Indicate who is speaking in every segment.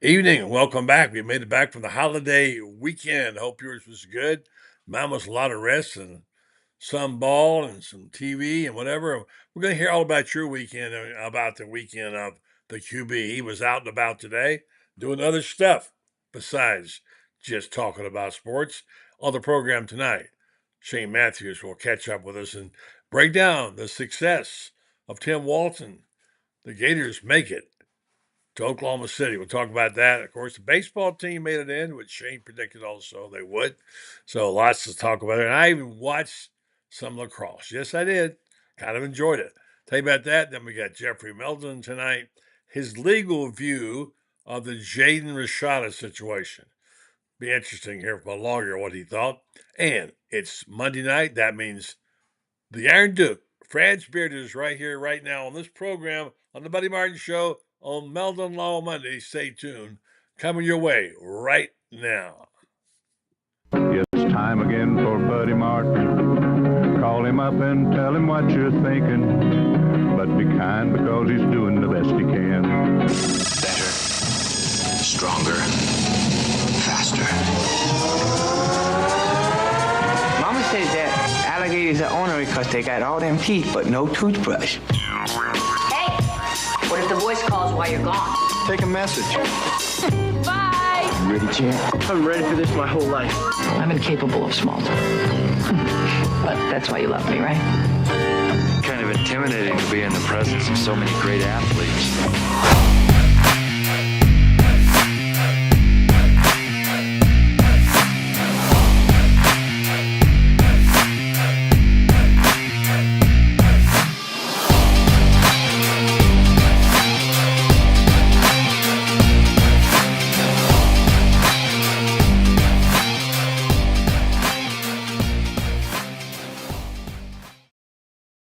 Speaker 1: Evening and welcome back. We made it back from the holiday weekend. Hope yours was good. Mine was a lot of rest and some ball and some TV and whatever. We're going to hear all about your weekend, about the weekend of the QB. He was out and about today doing other stuff besides just talking about sports. On the program tonight, Shane Matthews will catch up with us and break down the success of Tim Walton. The Gators make it to Oklahoma City. We'll talk about that. Of course, the baseball team made it in, which Shane predicted also they would. So lots to talk about. And I even watched some lacrosse. Yes, I did. Kind of enjoyed it. Tell you about that. Then we got Jeffrey Meldon tonight. His legal view of the Jaden Rashada situation. Be interesting to hear from a lawyer what he thought. And it's Monday night. That means the Iron Duke, Franz Beard, is right here, right now on this program on the Buddy Martin Show on Meldon Law Monday. Stay tuned. Coming your way right now.
Speaker 2: It's time again for Buddy Martin. Call him up and tell him what you're thinking. But be kind because he's doing the best he can.
Speaker 3: Better, stronger, faster.
Speaker 4: Mama says that alligators are ornery because they got all them teeth but no toothbrush.
Speaker 5: Hey, what if the voice calls while you're gone?
Speaker 2: Take a message.
Speaker 5: Bye.
Speaker 4: You ready, champ?
Speaker 6: I'm ready for this my whole life.
Speaker 7: I'm incapable of small talk. But that's why you love me, right?
Speaker 8: Kind of intimidating to be in the presence of so many great athletes.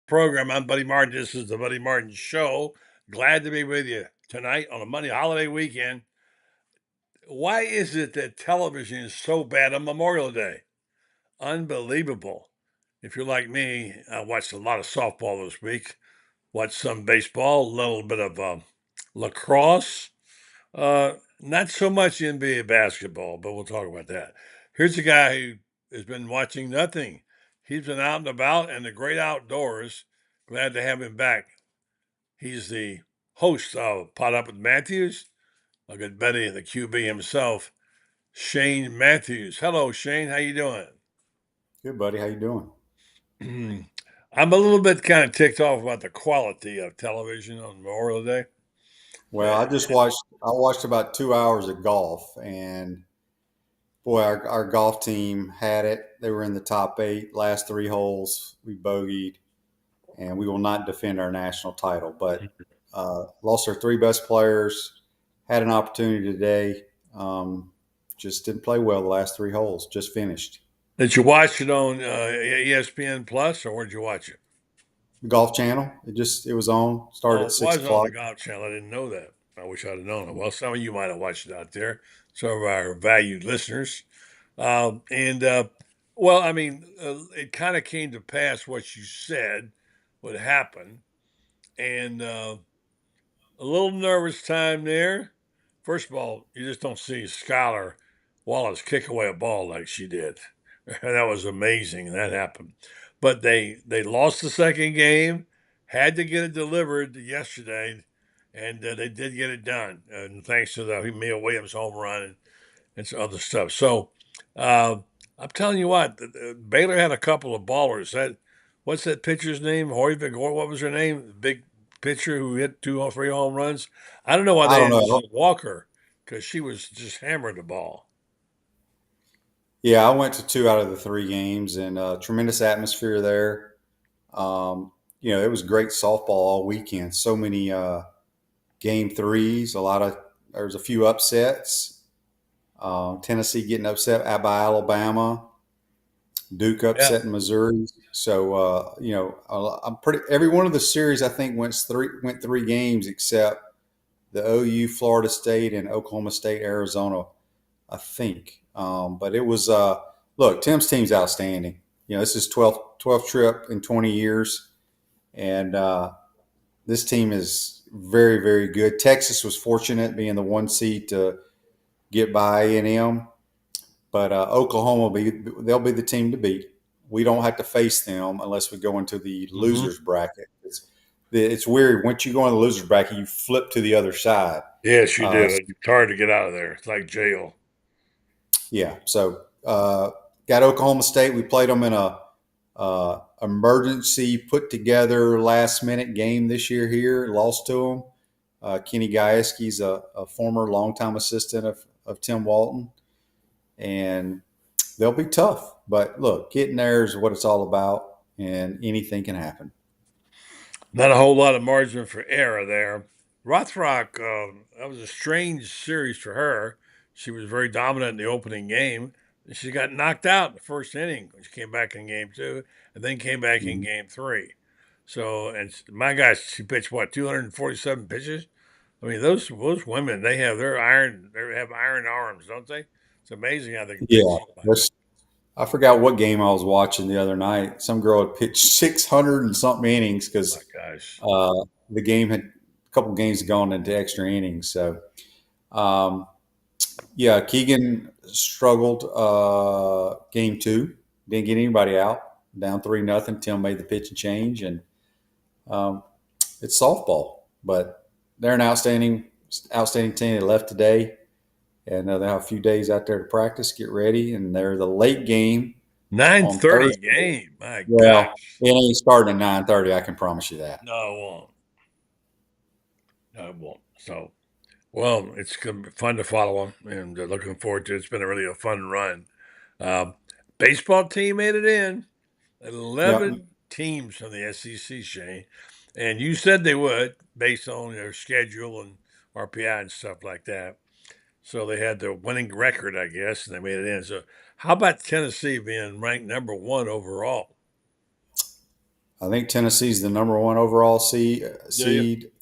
Speaker 1: Program. I'm Buddy Martin. This is the Buddy Martin Show. Glad to be with you tonight on a Monday holiday weekend. Why is it that television is so bad on Memorial Day? Unbelievable. If you're like me, I watched a lot of softball this week, watched some baseball, a little bit of lacrosse, not so much NBA basketball, but we'll talk about that. Here's a guy who has been watching nothing. He's been out and about in the great outdoors. Glad to have him back. He's the host of Pot Up with Matthews, a good buddy of the QB himself, Shane Matthews. Hello, Shane. How you doing?
Speaker 9: Good, buddy. How you doing?
Speaker 1: I'm a little bit kind of ticked off about the quality of television on Memorial Day.
Speaker 9: Well, I watched about 2 hours of golf, and boy, our golf team had it. They were in the top 8, last 3 holes. We bogeyed, and we will not defend our national title. But lost our 3 best players. Had an opportunity today. Just didn't play well the last 3 holes. Just finished.
Speaker 1: Did you watch it on ESPN Plus, or where'd you watch it?
Speaker 9: The Golf Channel. It was on. Started at 6
Speaker 1: It was
Speaker 9: o'clock.
Speaker 1: on the Golf Channel. I didn't know that. I wish I'd have known it. Well, some of you might have watched it out there. Some of our valued listeners. Well, I mean, it kind of came to pass what you said would happen. And a little nervous time there. First of all, you just don't see Skylar Wallace kick away a ball like she did. That was amazing. That happened. But they lost the second game, had to get it delivered yesterday, and they did get it done. And thanks to the Mia Williams home run and some other stuff. So I'm telling you what, Baylor had a couple of ballers. What's that pitcher's name? Hoivig, what was her name? The big pitcher who hit 2 or 3 home runs. I don't know why they didn't walk her, because she was just hammering the ball.
Speaker 9: Yeah, I went to 2 out of the 3 games, and tremendous atmosphere there. It was great softball all weekend. So many game 3s. There was a few upsets. Tennessee getting upset by Alabama. Duke upset in Missouri. So every one of the series I think went 3 games except the OU, Florida State, and Oklahoma State, Arizona, I think. But it was look, Tim's team's outstanding. This is 12th trip in 20 years, and this team is very, very good. Texas was fortunate being the 1 seed to get by A&M. But Oklahoma they'll be the team to beat. We don't have to face them unless we go into the losers bracket. It's weird. Once you go in the losers bracket, you flip to the other side.
Speaker 1: Yes, you do. It's hard to get out of there. It's like jail.
Speaker 9: Yeah. So got Oklahoma State. We played them in a emergency put together last minute game this year here. Lost to them. Kenny Gajewski's a former longtime assistant of Tim Walton. And they'll be tough. But look, getting there is what it's all about, and anything can happen.
Speaker 1: Not a whole lot of margin for error there. Rothrock, that was a strange series for her. She was very dominant in the opening game. She got knocked out in the first inning when she came back in game 2, and then came back in game 3. So, and my gosh, she pitched 247 pitches. I mean, those women, they have iron arms, don't they? It's amazing how they can pitch.
Speaker 9: Yeah, I forgot what game I was watching the other night. Some girl had pitched 600 and something innings because the game had a couple games had gone into extra innings. So, yeah, Keegan struggled game 2. Didn't get anybody out. Down 3-0. Tim made the pitch and change, and it's softball. But they're an outstanding team. They left today. And they'll have a few days out there to practice, get ready, and they're the late game.
Speaker 1: 9:30 game. My
Speaker 9: gosh.
Speaker 1: It
Speaker 9: ain't starting at 9:30, I can promise you that.
Speaker 1: No, it won't. No, it won't. So, well, it's going to be fun to follow them, and looking forward to it. It's been really a fun run. Baseball team made it in. 11 teams from the SEC, Shane. And you said they would, based on their schedule and RPI and stuff like that. So they had their winning record, I guess, and they made it in. So how about Tennessee being ranked number 1 overall?
Speaker 9: I think Tennessee's the number 1 overall seed.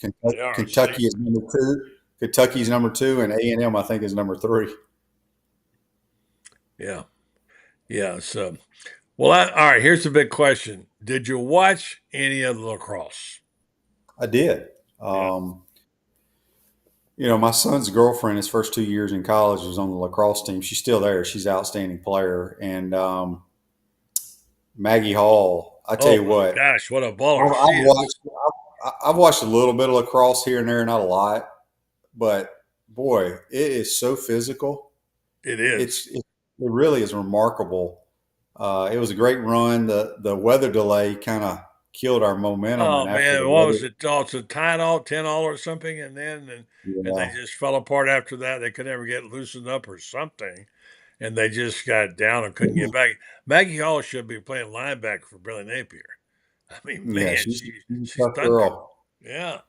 Speaker 9: Kentucky is number 2. Kentucky's number 2, and A&M, I think, is number 3.
Speaker 1: Yeah. Yeah. So, well, all right, here's the big question. Did you watch any of the lacrosse?
Speaker 9: I did. My son's girlfriend, his first 2 years in college, was on the lacrosse team. She's still there. She's an outstanding player. And Maggie Hall, I tell you what.
Speaker 1: Gosh, what a baller.
Speaker 9: I've watched a little bit of lacrosse here and there, not a lot. But, boy, it is so physical.
Speaker 1: It is.
Speaker 9: It really is remarkable. It was a great run. The weather delay kind of killed our momentum.
Speaker 1: Oh, man, what was it? Oh, it's a 10-all or something, and they just fell apart after that. They could never get loosened up or something, and they just got down and couldn't get back. Maggie Hall should be playing linebacker for Billy Napier. I mean, man, she's
Speaker 9: tough girl.
Speaker 1: Yeah.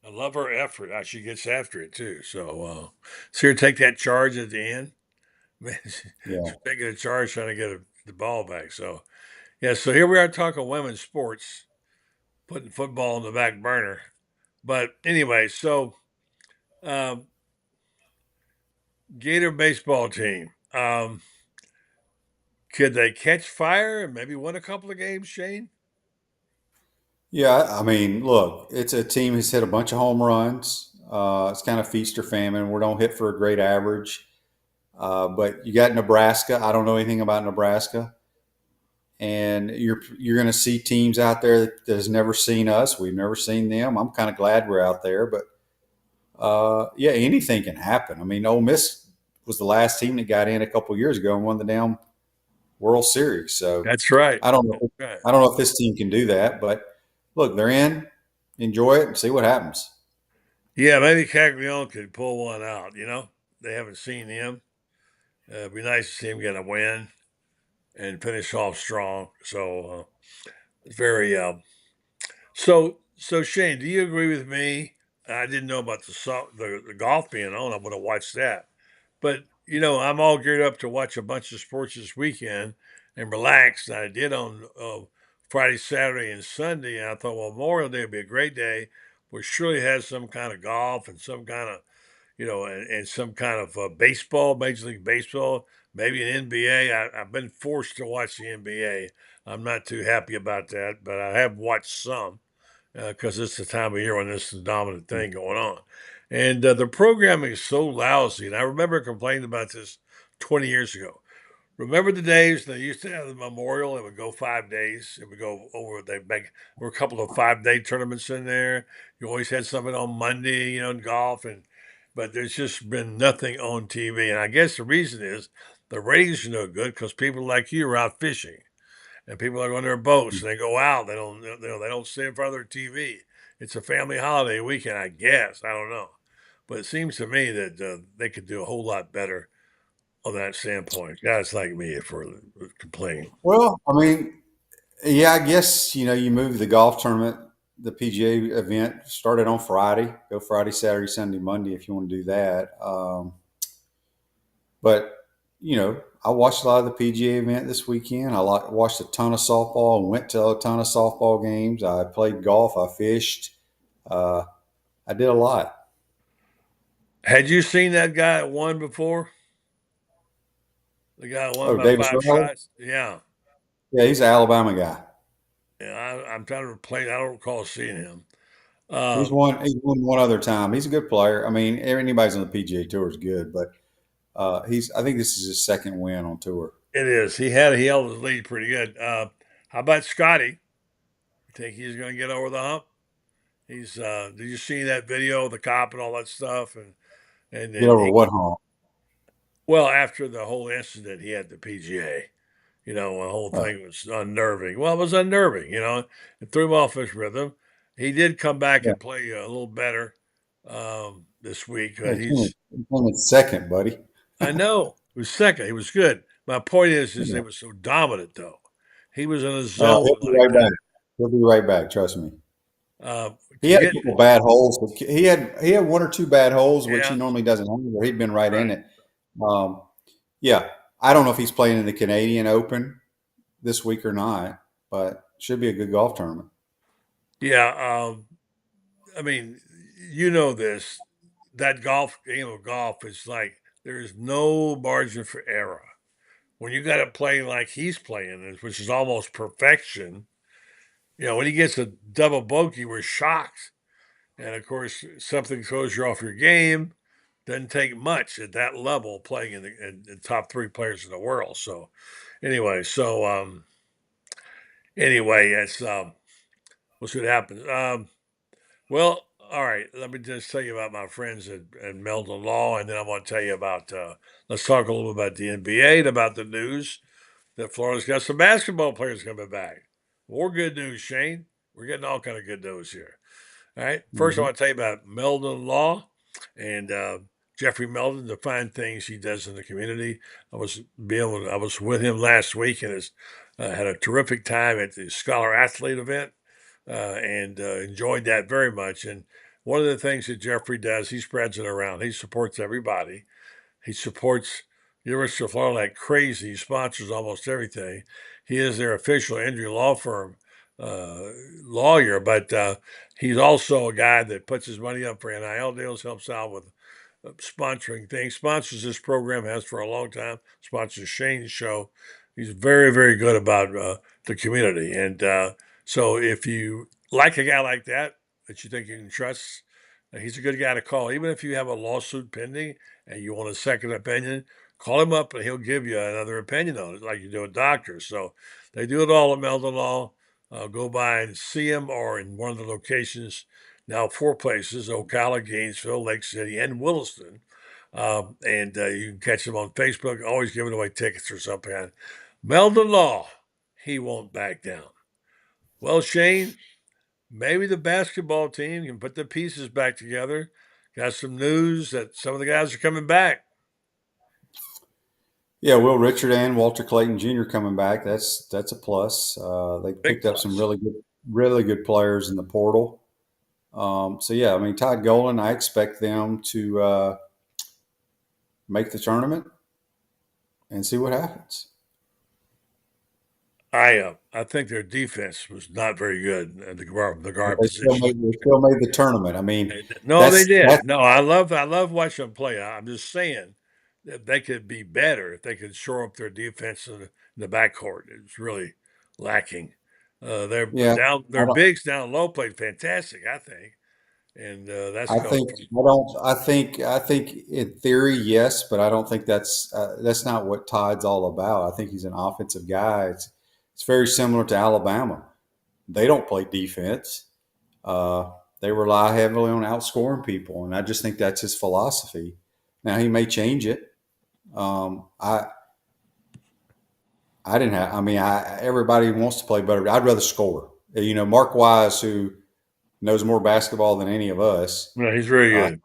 Speaker 1: I love her effort. She gets after it, too. So, see her take that charge at the end. Man, she's taking a charge trying to get the ball back. So, yeah, so here we are talking women's sports, putting football on the back burner. But anyway, so Gator baseball team. Could they catch fire and maybe win a couple of games, Shane?
Speaker 9: Yeah, I mean, look, it's a team that's hit a bunch of home runs. It's kind of feast or famine. We don't hit for a great average. But you got Nebraska. I don't know anything about Nebraska. And you're going to see teams out there that has never seen us. We've never seen them. I'm kind of glad we're out there, but anything can happen. I mean, Ole Miss was the last team that got in a couple of years ago and won the damn World Series. So
Speaker 1: that's right.
Speaker 9: I don't know if this team can do that, but look, they're in. Enjoy it and see what happens.
Speaker 1: Yeah, maybe Caglione could pull one out. They haven't seen him. It'd be nice to see him get a win and finish off strong. So very so Shane, do you agree with me? I didn't know about the golf being on. I would have watched that. But I'm all geared up to watch a bunch of sports this weekend and relax. And I did on Friday, Saturday, and Sunday. And I thought, well, Memorial Day would be a great day. We surely has some kind of golf and some kind of and some kind of baseball, Major League Baseball, maybe an NBA. I've been forced to watch the NBA. I'm not too happy about that, but I have watched some because it's the time of year when this is the dominant thing going on. And the programming is so lousy. And I remember complaining about this 20 years ago. Remember the days they used to have the memorial? It would go 5 days. It would go over. There were a couple of 5-day tournaments in there. You always had something on Monday, in golf, but there's just been nothing on TV. And I guess the reason is the ratings are no good because people like you are out fishing, and people are on their boats and they go out. They don't sit in front of their TV. It's a family holiday weekend, I guess. I don't know, but it seems to me that they could do a whole lot better on that standpoint. Guys like me for complaining.
Speaker 9: Well, I mean, yeah, I guess you move the golf tournament, the PGA event started on Friday. Go Friday, Saturday, Sunday, Monday if you want to do that. But I watched a lot of the PGA event this weekend. Watched a ton of softball and went to a ton of softball games. I played golf. I fished. I did a lot.
Speaker 1: Had you seen that guy that won before? The guy that won by
Speaker 9: Davis
Speaker 1: 5
Speaker 9: Riley?
Speaker 1: shots? Yeah.
Speaker 9: Yeah, he's an Alabama guy.
Speaker 1: Yeah, I'm trying to replace. I don't recall seeing him.
Speaker 9: He's won one other time. He's a good player. I mean, anybody's on the PGA Tour is good, but I think this is his second win on tour.
Speaker 1: It is. He held his lead pretty good. How about Scotty? You think he's going to get over the hump? He's. Did you see that video of the cop and all that stuff? And
Speaker 9: Get over what hump?
Speaker 1: Well, after the whole incident, he had the PGA. The whole
Speaker 9: Oh.
Speaker 1: thing was unnerving. Well, it was unnerving. It threw him off his rhythm. He did come back
Speaker 9: Yeah.
Speaker 1: and play a little better this week.
Speaker 9: Yeah,
Speaker 1: He's.
Speaker 9: he's only second, buddy.
Speaker 1: I know. He was second. He was good. My point is
Speaker 9: Yeah.
Speaker 1: they were so dominant, though. He was in a
Speaker 9: He'll
Speaker 1: zone
Speaker 9: be
Speaker 1: like
Speaker 9: right
Speaker 1: that.
Speaker 9: back. He'll be right back. Trust me. He had a
Speaker 1: Get,
Speaker 9: couple bad holes. But he had one or two bad holes, which
Speaker 1: Yeah.
Speaker 9: he normally doesn't have, where he'd been right in
Speaker 1: Right.
Speaker 9: it. Yeah, I don't know if he's playing in the Canadian Open this week or not, but should be a good golf tournament.
Speaker 1: yeah. I mean, this. That game of golf is like there's no margin for error. When you got to play like he's playing, which is almost perfection, when he gets a double bogey, we're shocked. And of course, something throws you off your game. Doesn't take much at that level playing in the top 3 players in the world. So anyway, it's we'll see what happens. Well, all right. Let me just tell you about my friends at Meldon Law, and then I want to tell you about. Let's talk a little bit about the NBA and about the news that Florida's got some basketball players coming back. More good news, Shane. We're getting all kind of good news here. All right. First, I want to tell you about Meldon Law and Jeffrey Meldon, the fine things he does in the community. I was with him last week and had a terrific time at the Scholar Athlete event and enjoyed that very much. And one of the things that Jeffrey does, he spreads it around. He supports everybody. He supports University of Florida like crazy. He sponsors almost everything. He is their official injury law firm lawyer, but he's also a guy that puts his money up for NIL deals, helps out with sponsoring things, sponsors this program, has for a long time, sponsors Shane's show. He's very, very good about the community. And so if you like a guy like that you think you can trust, he's a good guy to call. Even if you have a lawsuit pending and you want a second opinion, call him up and he'll give you another opinion on it, like you do with doctors. So they do it all at Meldon Law. Go by and see him or in one of the locations, now 4 places, Ocala, Gainesville, Lake City, and Williston. And you can catch him on Facebook, always giving away tickets or something. Meldon Law, he won't back down. Well, Shane, maybe the basketball team can put the pieces back together. Got some news that some of the guys are coming back.
Speaker 9: Yeah, Will Richard and Walter Clayton Jr. coming back. That's a plus. They picked up some really good players in the portal. So yeah, I mean Todd Golden, I expect them to make the tournament and see what happens.
Speaker 1: I think their defense was not very good at the guard
Speaker 9: They
Speaker 1: position.
Speaker 9: still made the tournament. I mean,
Speaker 1: No, they did. No, I love watching them play. I'm just saying that they could be better if they could shore up their defense in the backcourt. It's really lacking. Their bigs down low played fantastic, I think. and that's
Speaker 9: I
Speaker 1: called.
Speaker 9: think I don't. I think in theory, yes, but I don't think that's not what Todd's all about. I think he's an offensive guy. It's very similar to Alabama. They don't play defense. Uh, they rely heavily on outscoring people, and I just think that's his philosophy. Now he may change it. I didn't have. I mean, everybody wants to play better. I'd rather score. You know, Mark Wise, who knows more basketball than any of us.
Speaker 1: No, he's very good.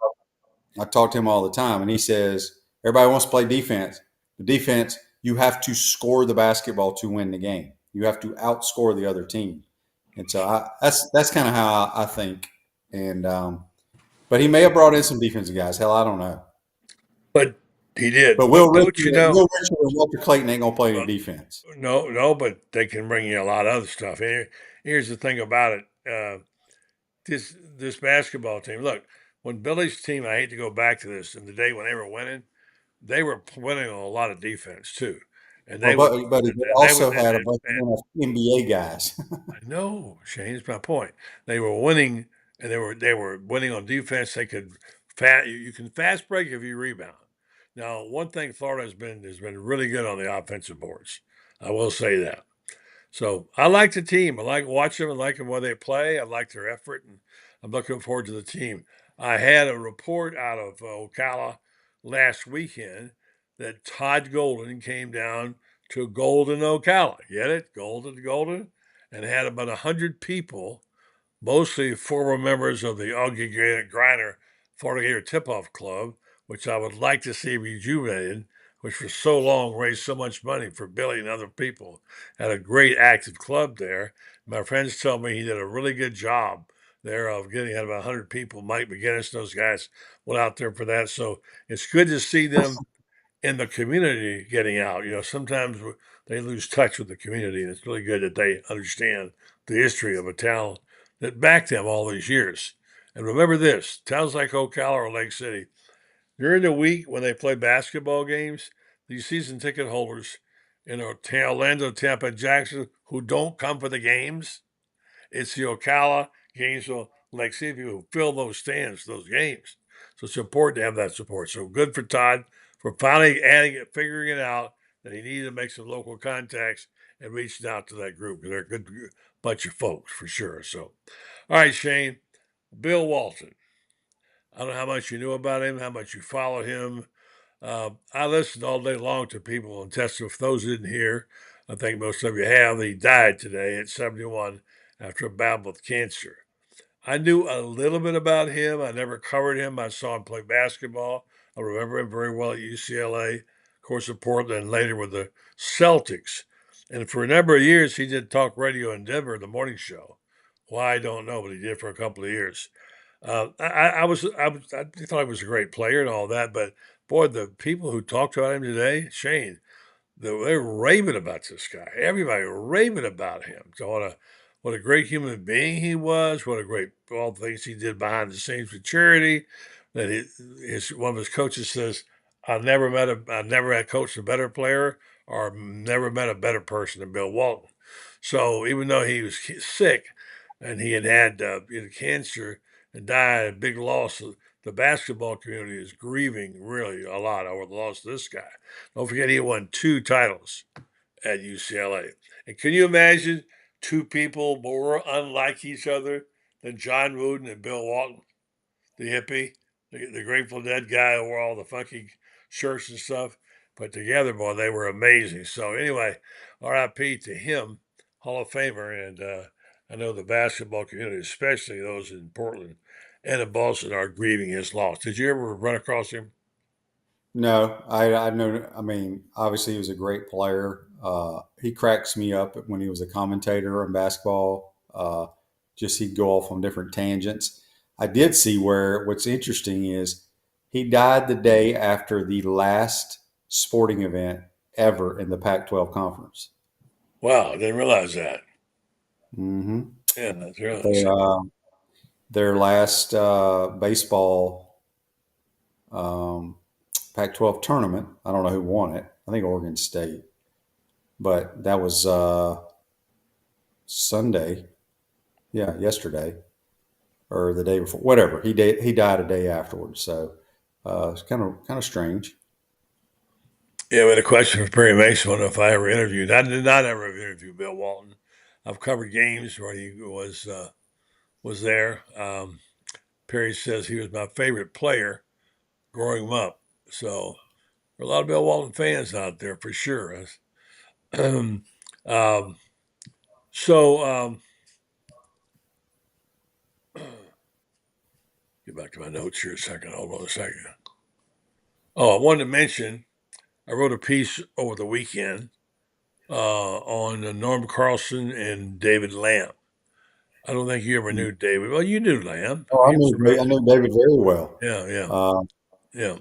Speaker 9: I talk to him all the time, and he says everybody wants to play defense. The defense, you have to score the basketball to win the game. You have to outscore the other team, and so that's kind of how I think. And but he may have brought in some defensive guys. Hell, I don't know.
Speaker 1: But he did.
Speaker 9: But Will Richard and Walter Clayton ain't gonna play any defense.
Speaker 1: No, but they can bring you a lot of other stuff. Here's the thing about it. This basketball team. Look, when Billy's team, I hate to go back to this, in the day when they were winning on a lot of defense too. And they
Speaker 9: but he also had a bunch of NBA guys.
Speaker 1: I know, Shane. It's my point. They were winning, and they were winning on defense. They could you can fast break if you rebound. Now, one thing Florida has been really good on the offensive boards. I will say that. So I like the team. I like watching them. I like them when they play. I like their effort, and I'm looking forward to the team. I had a report out of Ocala last weekend that Todd Golden came down to Golden, Ocala. Get it? Golden, and had about 100 people, mostly former members of the Augie Griner Florida Gator Tip-Off Club, which I would like to see rejuvenated, which for so long raised so much money for Billy and other people. Had a great active club there. My friends tell me he did a really good job there of getting out about 100 people. Mike McGinnis, those guys went out there for that. So it's good to see them in the community getting out. You know, sometimes they lose touch with the community, and it's really good that they understand the history of a town that backed them all these years. And remember this, towns like Ocala or Lake City, during the week when they play basketball games, these season ticket holders in Orlando, Tampa, Jackson, who don't come for the games, it's the Ocala, Gainesville, Lake City people who fill those stands, those games. So it's important to have that support. So good for Todd for finally figuring it out that he needed to make some local contacts and reaching out to that group. They're a good bunch of folks for sure. So, all right, Shane, Bill Walton. I don't know how much you knew about him, how much you followed him. I listened all day long to people and tested. For those who didn't hear, I think most of you have. He died today at 71 after a battle with cancer. I knew a little bit about him. I never covered him. I saw him play basketball. I remember him very well at UCLA, of course, at Portland, and later with the Celtics. And for a number of years, he did talk radio in Denver, the morning show. Why, I don't know, but he did for a couple of years. I thought he was a great player and all that, but boy, the people who talked about him today, Shane, they were raving about this guy. Everybody raving about him. So what a great human being he was. What a great all the things he did behind the scenes for charity. That one of his coaches says, I never had coached a better player or never met a better person than Bill Walton. So even though he was sick and he had cancer and died, a big loss, the basketball community is grieving really a lot over the loss of this guy. Don't forget he won 2 titles at UCLA. And can you imagine 2 people more unlike each other than John Wooden and Bill Walton, the hippie, the Grateful Dead guy who wore all the funky shirts and stuff? But together, boy, they were amazing. So anyway, RIP to him, Hall of Famer. And I know the basketball community, especially those in Portland and in Boston, are grieving his loss. Did you ever run across him?
Speaker 9: No, I know. I mean, obviously he was a great player. He cracks me up when he was a commentator on basketball. Just he'd go off on different tangents. I did see where what's interesting is he died the day after the last sporting event ever in the Pac-12 conference.
Speaker 1: Wow, I didn't realize that.
Speaker 9: Mm-hmm.
Speaker 1: Yeah, that's really
Speaker 9: their last baseball Pac-12 tournament. I don't know who won it. I think Oregon State. But that was Sunday. Yeah, yesterday. or the day before, whatever. He died a day afterwards. So it's kind of strange.
Speaker 1: Yeah, we had a question for Perry Mason. I don't know if I ever interviewed. I did not ever interview Bill Walton. I've covered games where he was there. Perry says he was my favorite player growing up. So there are a lot of Bill Walton fans out there for sure. um, so get back to my notes here a second. Hold on a second. Oh, I wanted to mention I wrote a piece over the weekend on Norm Carlson and David Lamb. I don't think you ever knew David. Well, you knew Lamb.
Speaker 9: Oh, I knew David very well.
Speaker 1: Yeah. Yeah.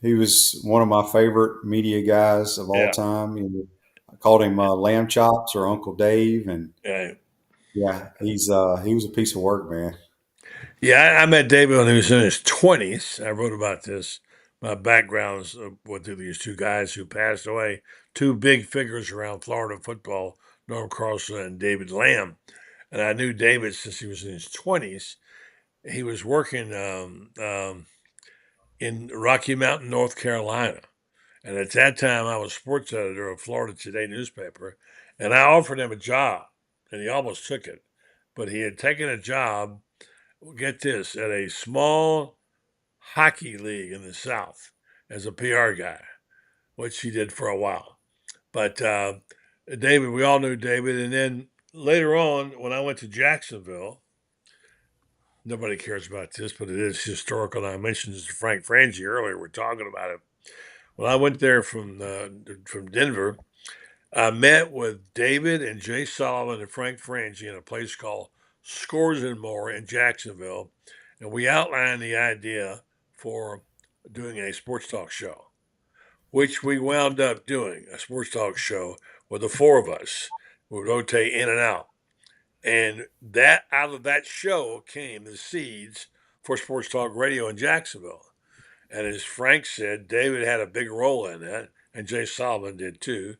Speaker 9: He was one of my favorite media guys of all time. I called him Lamb Chops or Uncle Dave, and he was a piece of work, man.
Speaker 1: Yeah, I met David when he was in his 20s. I wrote about this. My background with these two guys who passed away, two big figures around Florida football, Norm Carlson and David Lamb. And I knew David since he was in his 20s. He was working in Rocky Mountain, North Carolina. And at that time, I was sports editor of Florida Today newspaper. And I offered him a job, and he almost took it. But he had taken a job, get this, at a small hockey league in the South as a PR guy, which he did for a while. But David, we all knew David. And then later on, when I went to Jacksonville, nobody cares about this, but it is historical. And I mentioned this to Frank Frangie earlier. We're talking about it. When I went there from Denver, I met with David and Jay Sullivan and Frank Frangie in a place called Scores and More in Jacksonville. And we outlined the idea for doing a sports talk show, which we wound up doing, a sports talk show with the four of us. We would rotate in and out. And that out of that show came the seeds for sports talk radio in Jacksonville. And as Frank said, David had a big role in that, and Jay Solomon did too.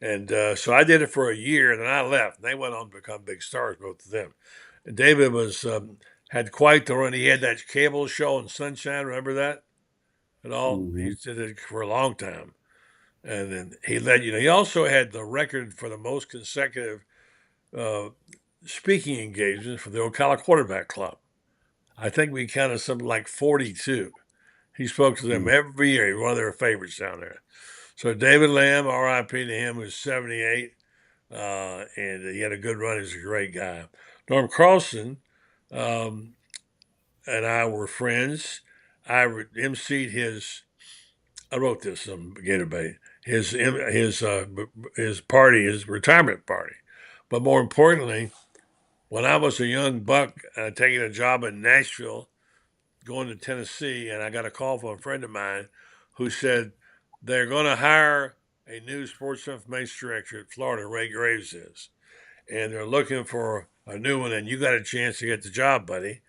Speaker 1: And so I did it for a year, and then I left. And they went on to become big stars, both of them. And David had quite the run. He had that cable show on Sunshine. Remember that at all? Mm-hmm. He did it for a long time. And then he led, he also had the record for the most consecutive speaking engagements for the Ocala Quarterback Club. I think we counted something like 42. He spoke to them every year. He was one of their favorites down there. So David Lamb, R.I.P. to him, was 78, and he had a good run. He was a great guy. Norm Carlson and I were friends. I emceed I wrote this on Gator Bay, his party, his retirement party. But more importantly, when I was a young buck taking a job in Nashville, going to Tennessee, and I got a call from a friend of mine who said they're going to hire a new sports information director at Florida, Ray Graves is, and they're looking for a new one, and you got a chance to get the job, buddy.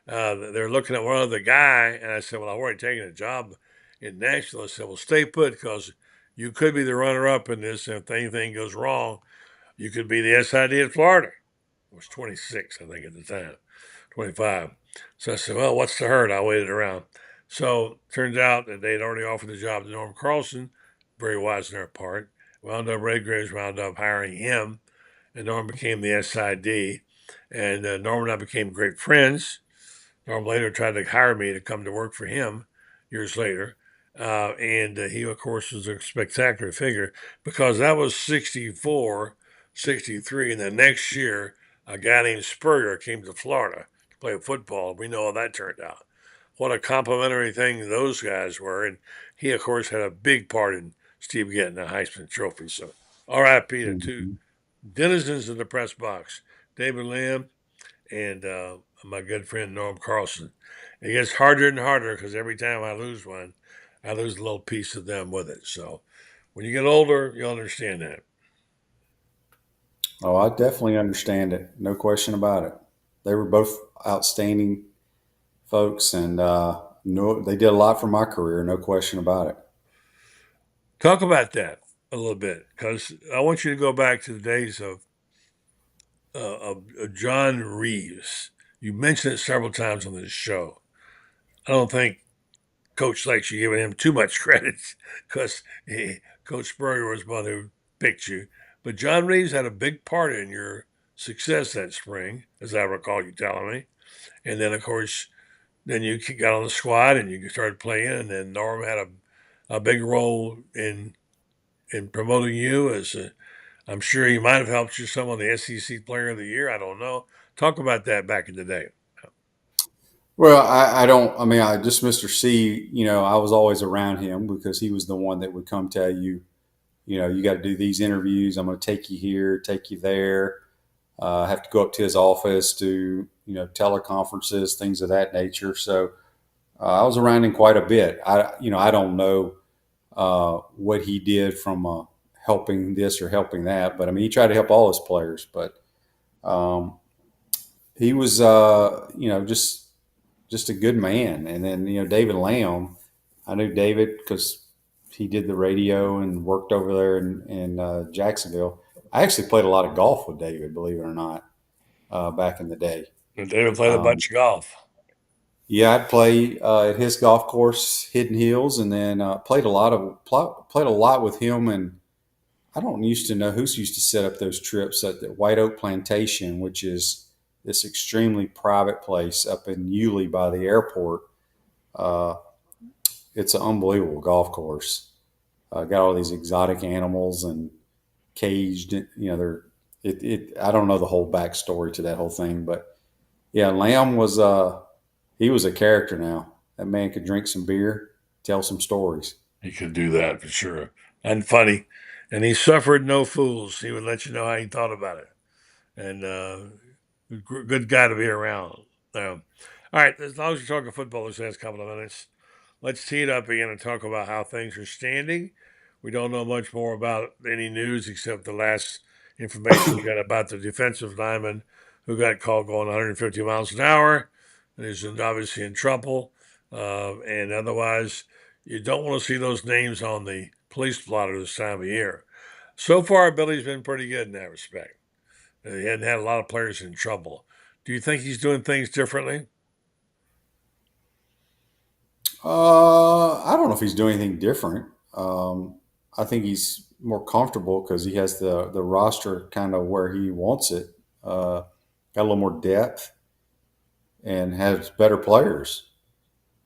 Speaker 1: They're looking at one other guy, and I said, well, I've already taken a job in Nashville. I said, well, stay put, because you could be the runner-up in this, and if anything goes wrong, you could be the SID at Florida. I was 26, I think, at the time, 25. So I said, well, what's the hurt? I waited around. So turns out that they'd already offered the job to Norm Carlson, very wise on their part. Ray Graves wound up hiring him, and Norm became the SID. And Norm and I became great friends. Norm later tried to hire me to come to work for him years later. And he, of course, was a spectacular figure, because that was 64, 63. And the next year, a guy named Spurrier came to Florida to play football. We know how that turned out. What a complimentary thing those guys were. And he, of course, had a big part in Steve getting the Heisman Trophy. So R.I.P. to two denizens of the press box, David Lamb and my good friend Norm Carlson. It gets harder and harder, because every time I lose one, I lose a little piece of them with it. So when you get older, you'll understand that.
Speaker 9: Oh, I definitely understand it. No question about it. They were both outstanding folks, and they did a lot for my career. No question about it.
Speaker 1: Talk about that a little bit, because I want you to go back to the days of John Reeves. You mentioned it several times on this show. I don't think Coach likes you giving him too much credit because Coach Spurrier was one who picked you. But John Reeves had a big part in your success that spring, as I recall you telling me. And then, of course, then you got on the squad and you started playing. And then Norm had a big role in promoting you as I'm sure he might have helped you some on the SEC Player of the Year. I don't know. Talk about that back in the day.
Speaker 9: Well, I don't. I mean, I just Mr. C. I was always around him because he was the one that would come tell you, you got to do these interviews. I'm going to take you here, take you there. I have to go up to his office to teleconferences, things of that nature. So I was around him quite a bit. I don't know what he did from helping this or helping that, but I mean, he tried to help all his players. But he was, just a good man. And then, David Lamb, I knew David because he did the radio and worked over there in Jacksonville. I actually played a lot of golf with David, believe it or not, back in the day.
Speaker 1: And David played a bunch of golf.
Speaker 9: Yeah, I'd play at his golf course, Hidden Hills, and then played a lot with him. And I don't used to know who used to set up those trips at the White Oak Plantation, which is this extremely private place up in Yulee by the airport. It's an unbelievable golf course. Got all these exotic animals and caged. I don't know the whole backstory to that whole thing, but yeah, Lamb was he was a character. Now that man could drink some beer, tell some stories.
Speaker 1: He could do that for sure, and funny, and he suffered no fools. He would let you know how he thought about it, and good guy to be around. All right, as long as you're talking football this last couple of minutes, let's tee it up again and talk about how things are standing. We don't know much more about any news except the last information we got about the defensive lineman who got called going 150 miles an hour and is obviously in trouble. And otherwise, you don't want to see those names on the police blotter this time of year. So far, Billy's been pretty good in that respect. He hadn't had a lot of players in trouble. Do you think he's doing things differently?
Speaker 9: I don't know if he's doing anything different. I think he's more comfortable because he has the roster kind of where he wants it. Got a little more depth and has better players.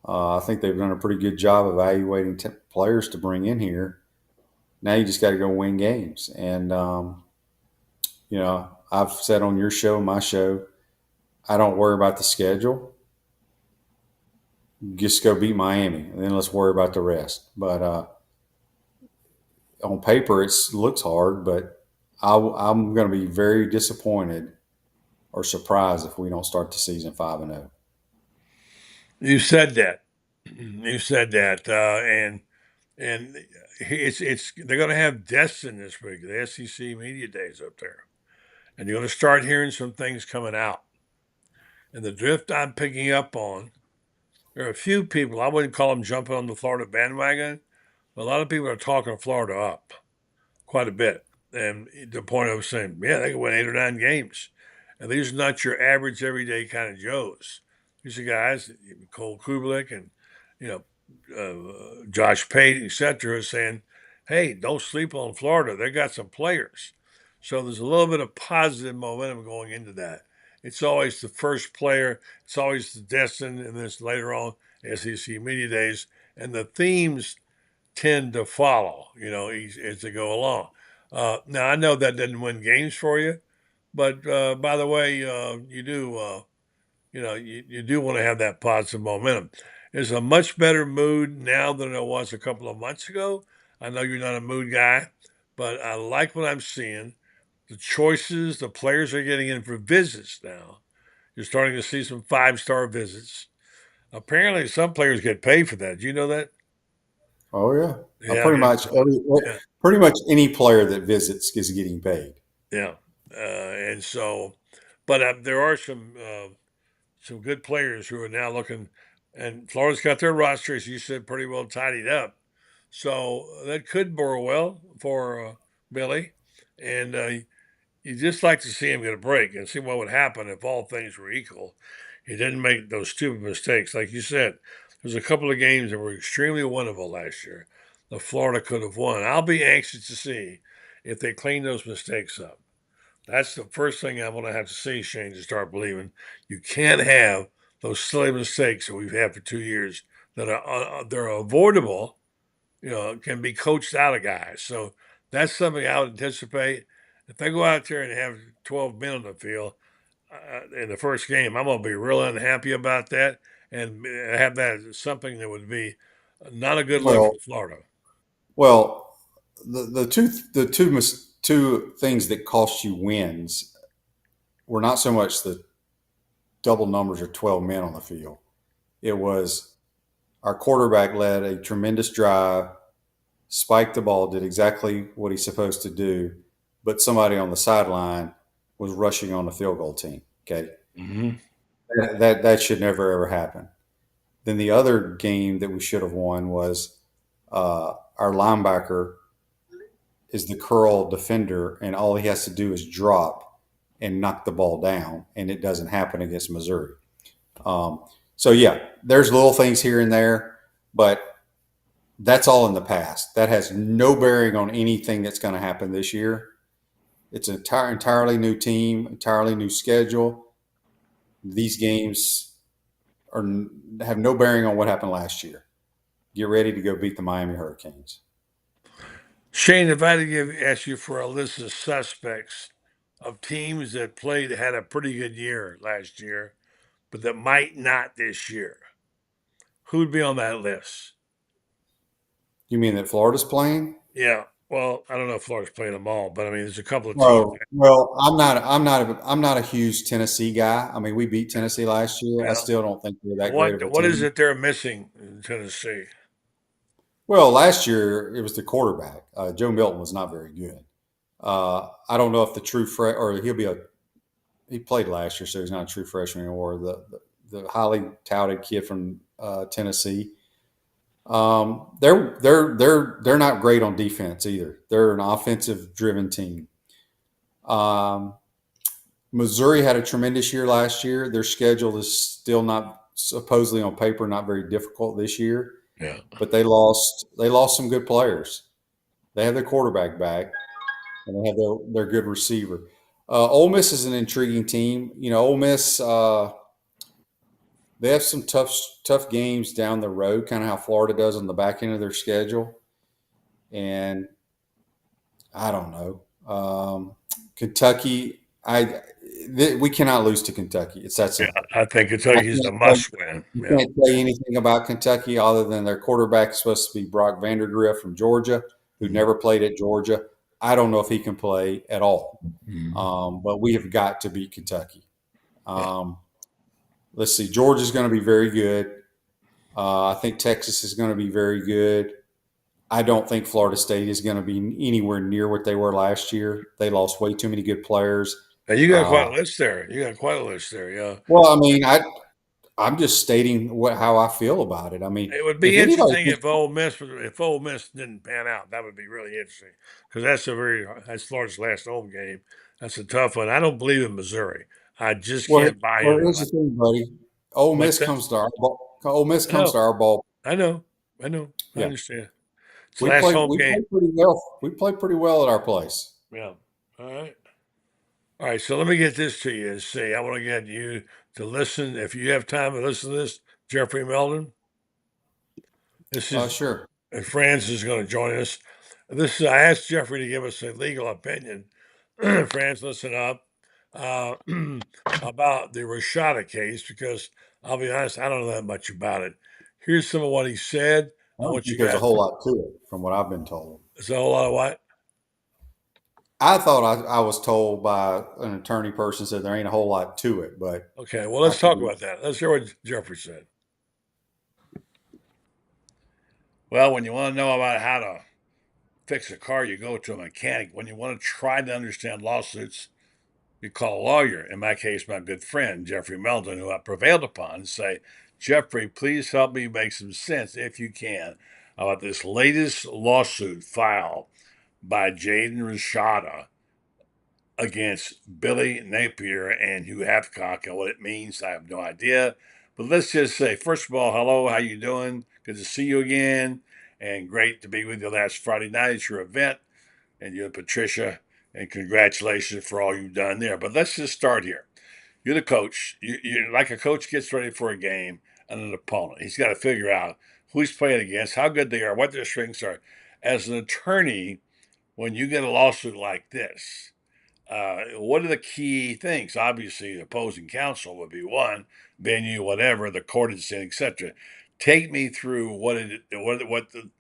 Speaker 9: I think they've done a pretty good job evaluating players to bring in here. Now you just got to go win games. And, I've said on your show, my show, I don't worry about the schedule. Just go beat Miami, and then let's worry about the rest. But on paper, it looks hard, but I'm going to be very disappointed or surprised if we don't start the season 5-0.
Speaker 1: You said that. You said that, and it's they're going to have Destin this week, the SEC media days up there, and you're going to start hearing some things coming out. And the drift I'm picking up on, there are a few people, I wouldn't call them jumping on the Florida bandwagon, but a lot of people are talking Florida up quite a bit. And to the point of saying, yeah, they can win 8 or 9 games. And these are not your average, everyday kind of Joes. These are guys, Cole Kublik and, Josh Pate, etc., are saying, hey, don't sleep on Florida. They got some players. So there's a little bit of positive momentum going into that. It's always the first player. It's always the Destin, and then later on, SEC Media Days. And the themes tend to follow, as they go along. Now, I know that doesn't win games for you, but by the way, you do, you do want to have that positive momentum. There's a much better mood now than there was a couple of months ago. I know you're not a mood guy, but I like what I'm seeing. The choices, the players are getting in for visits now. You're starting to see some 5-star visits. Apparently, some players get paid for that. Do you know that?
Speaker 9: Oh yeah,
Speaker 1: Yeah,
Speaker 9: pretty much any player that visits is getting paid.
Speaker 1: Yeah, and so, but there are some good players who are now looking, and Florida's got their roster, as you said, pretty well tidied up. So that could bode well for Billy, and You just like to see him get a break and see what would happen if all things were equal. He didn't make those stupid mistakes. Like you said, there's a couple of games that were extremely winnable last year that Florida could have won. I'll be anxious to see if they clean those mistakes up. That's the first thing I'm going to have to see, Shane, to start believing you can't have those silly mistakes that we've had for 2 years that are they're avoidable. Can be coached out of guys. So that's something I would anticipate. If they go out there and have 12 men on the field in the first game, I'm going to be real unhappy about that and have that as something that would be not a good look
Speaker 9: Well,
Speaker 1: for Florida.
Speaker 9: well, the two things that cost you wins were not so much the double numbers or 12 men on the field. It was our quarterback led a tremendous drive, spiked the ball, did exactly what he's supposed to do, but somebody on the sideline was rushing on the field goal team. Okay,
Speaker 1: Mm-hmm.
Speaker 9: that should never ever happen. Then the other game that we should have won was our linebacker is the curl defender, and all he has to do is drop and knock the ball down, and it doesn't happen against Missouri. So yeah, there's little things here and there, but that's all in the past. That has no bearing on anything that's going to happen this year. It's an entirely new team, entirely new schedule. These games have no bearing on what happened last year. Get ready to go beat the Miami Hurricanes.
Speaker 1: Shane, if I had to ask you for a list of suspects of teams that had a pretty good year last year, but that might not this year, who'd be on that list?
Speaker 9: You mean that Florida's playing?
Speaker 1: Yeah. Well, I don't know if Florida's playing them all, but I mean, there's a couple of teams.
Speaker 9: Well, I'm not a huge Tennessee guy. I mean, we beat Tennessee last year. I still don't think they're that great of a
Speaker 1: What is
Speaker 9: team.
Speaker 1: it they're missing in Tennessee?
Speaker 9: Well, last year it was the quarterback. Joe Milton was not very good. I don't know if the true or he played last year, so he's not a true freshman anymore. The highly touted kid from Tennessee. They're not great on defense either. They're an offensive driven team. Missouri had a tremendous year last year. Their schedule is still not supposedly on paper not very difficult this year.
Speaker 1: Yeah,
Speaker 9: but they lost some good players. They have their quarterback back, and they have their good receiver. Ole Miss is an intriguing team. Ole Miss they have some tough games down the road, kind of how Florida does on the back end of their schedule. And I don't know. Kentucky, we cannot lose to Kentucky. It's that simple.
Speaker 1: I think Kentucky's a must-win.
Speaker 9: You can't say anything about Kentucky other than their quarterback is supposed to be Brock Vandergriff from Georgia, who never played at Georgia. I don't know if he can play at all. But we have got to beat Kentucky. Let's see. Georgia's going to be very good. I think Texas is going to be very good. I don't think Florida State is going to be anywhere near what they were last year. They lost way too many good players.
Speaker 1: Now, you got quite a list there. Yeah.
Speaker 9: Well, I mean, I'm just stating how I feel about it. I mean,
Speaker 1: it would be interesting if Ole Miss didn't pan out. That would be really interesting because that's Florida's last home game. That's a tough one. I don't believe in Missouri. I just can't buy it.
Speaker 9: Well, here's the thing, buddy. Ole Miss comes to our ball. Ole Miss comes to our ball.
Speaker 1: I know. I
Speaker 9: Yeah.
Speaker 1: understand. It's
Speaker 9: We
Speaker 1: last
Speaker 9: play
Speaker 1: home game.
Speaker 9: pretty well. We play pretty well at our place.
Speaker 1: Yeah. All right. So let me get this to you. See, I want to get you to listen. If you have time to listen to this, Jeffrey Meldon. This is
Speaker 9: Sure.
Speaker 1: Franz is going to join us. I asked Jeffrey to give us a legal opinion. Franz, listen up about the Rashada case because I'll be honest, I don't know that much about it. Here's some of what he said.
Speaker 9: There's a whole lot to it, from what I've been told.
Speaker 1: Is there a whole lot of what?
Speaker 9: I thought I was told by an attorney person said there ain't a whole lot to it, but
Speaker 1: okay. Well, let's talk about that. Let's hear what Jeffrey said. Well, when you want to know about how to fix a car, you go to a mechanic. When you want to try to understand lawsuits, you call a lawyer. In my case, my good friend, Jeffrey Meldon, who I prevailed upon, and say, Jeffrey, please help me make some sense, if you can, about this latest lawsuit filed by Jaden Rashada against Billy Napier and Hugh Hathcock, and what it means, I have no idea. But let's just say, first of all, hello, how you doing? Good to see you again, and great to be with you last Friday night at your event, and you and Patricia, and congratulations for all you've done there. But let's just start here. You're the coach. You're like a coach gets ready for a game and an opponent. He's got to figure out who he's playing against, how good they are, what their strengths are. As an attorney, when you get a lawsuit like this, what are the key things? Obviously, the opposing counsel would be one, venue, whatever, the court is in, etc. Take me through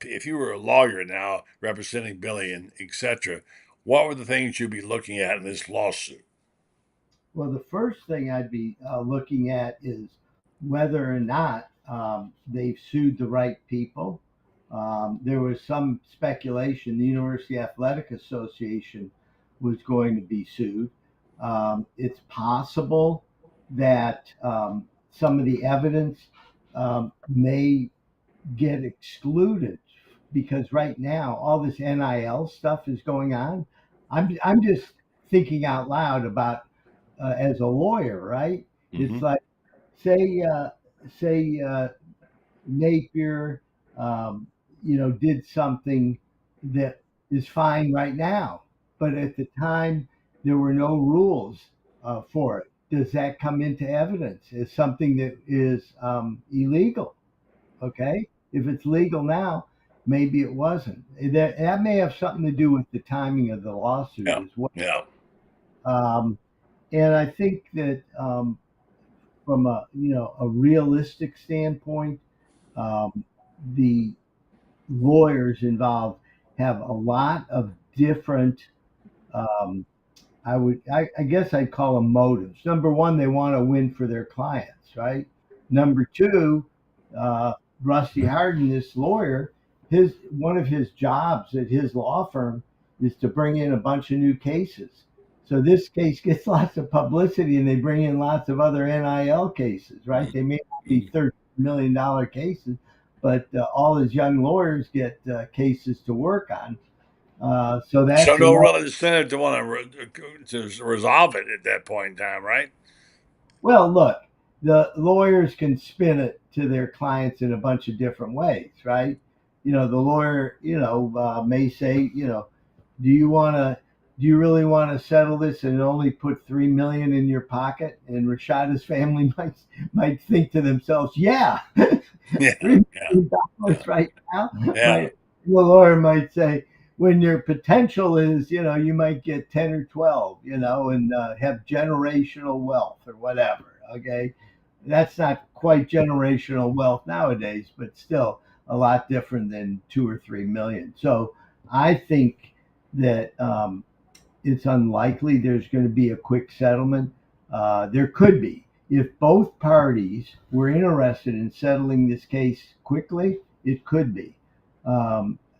Speaker 1: if you were a lawyer now representing Billy and etc. What were the things you'd be looking at in this lawsuit?
Speaker 6: Well, the first thing I'd be looking at is whether or not they've sued the right people. There was some speculation the University Athletic Association was going to be sued. It's possible that some of the evidence may get excluded because right now all this NIL stuff is going on. I'm just thinking out loud about as a lawyer, right? Mm-hmm. It's like say Napier, did something that is fine right now, but at the time there were no rules for it. Does that come into evidence as something that is illegal? Okay, if it's legal now, maybe it wasn't. That may have something to do with the timing of the lawsuit as well.
Speaker 1: Yeah.
Speaker 6: And I think that from a realistic standpoint, the lawyers involved have a lot of different, I guess I'd call them motives. Number one, they want to win for their clients, right? Number two, Rusty Harden, this lawyer, one of his jobs at his law firm is to bring in a bunch of new cases. So this case gets lots of publicity, and they bring in lots of other NIL cases, right? They may not be $30 million cases, but all his young lawyers get cases to work on. So
Speaker 1: no real incentive to want to resolve it at that point in time, right?
Speaker 6: Well, look, the lawyers can spin it to their clients in a bunch of different ways, right? The lawyer, may say, do you really want to settle this and only put $3 million in your pocket? And Rashada's family might think to themselves, $3 million right now.
Speaker 1: Yeah.
Speaker 6: The lawyer might say, when your potential is, you might get 10 or 12, and have generational wealth or whatever. Okay. That's not quite generational wealth nowadays, but still a lot different than 2 or 3 million. So I think that it's unlikely there's going to be a quick settlement. There could be. If both parties were interested in settling this case quickly, it could be.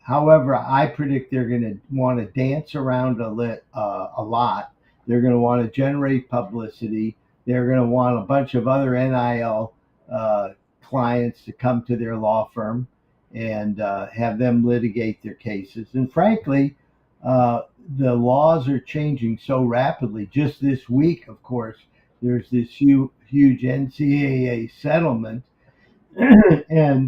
Speaker 6: However, I predict they're going to want to dance around a lot. They're going to want to generate publicity. They're going to want a bunch of other NIL clients to come to their law firm and have them litigate their cases. And frankly, the laws are changing so rapidly. Just this week, of course, there's this huge NCAA settlement. And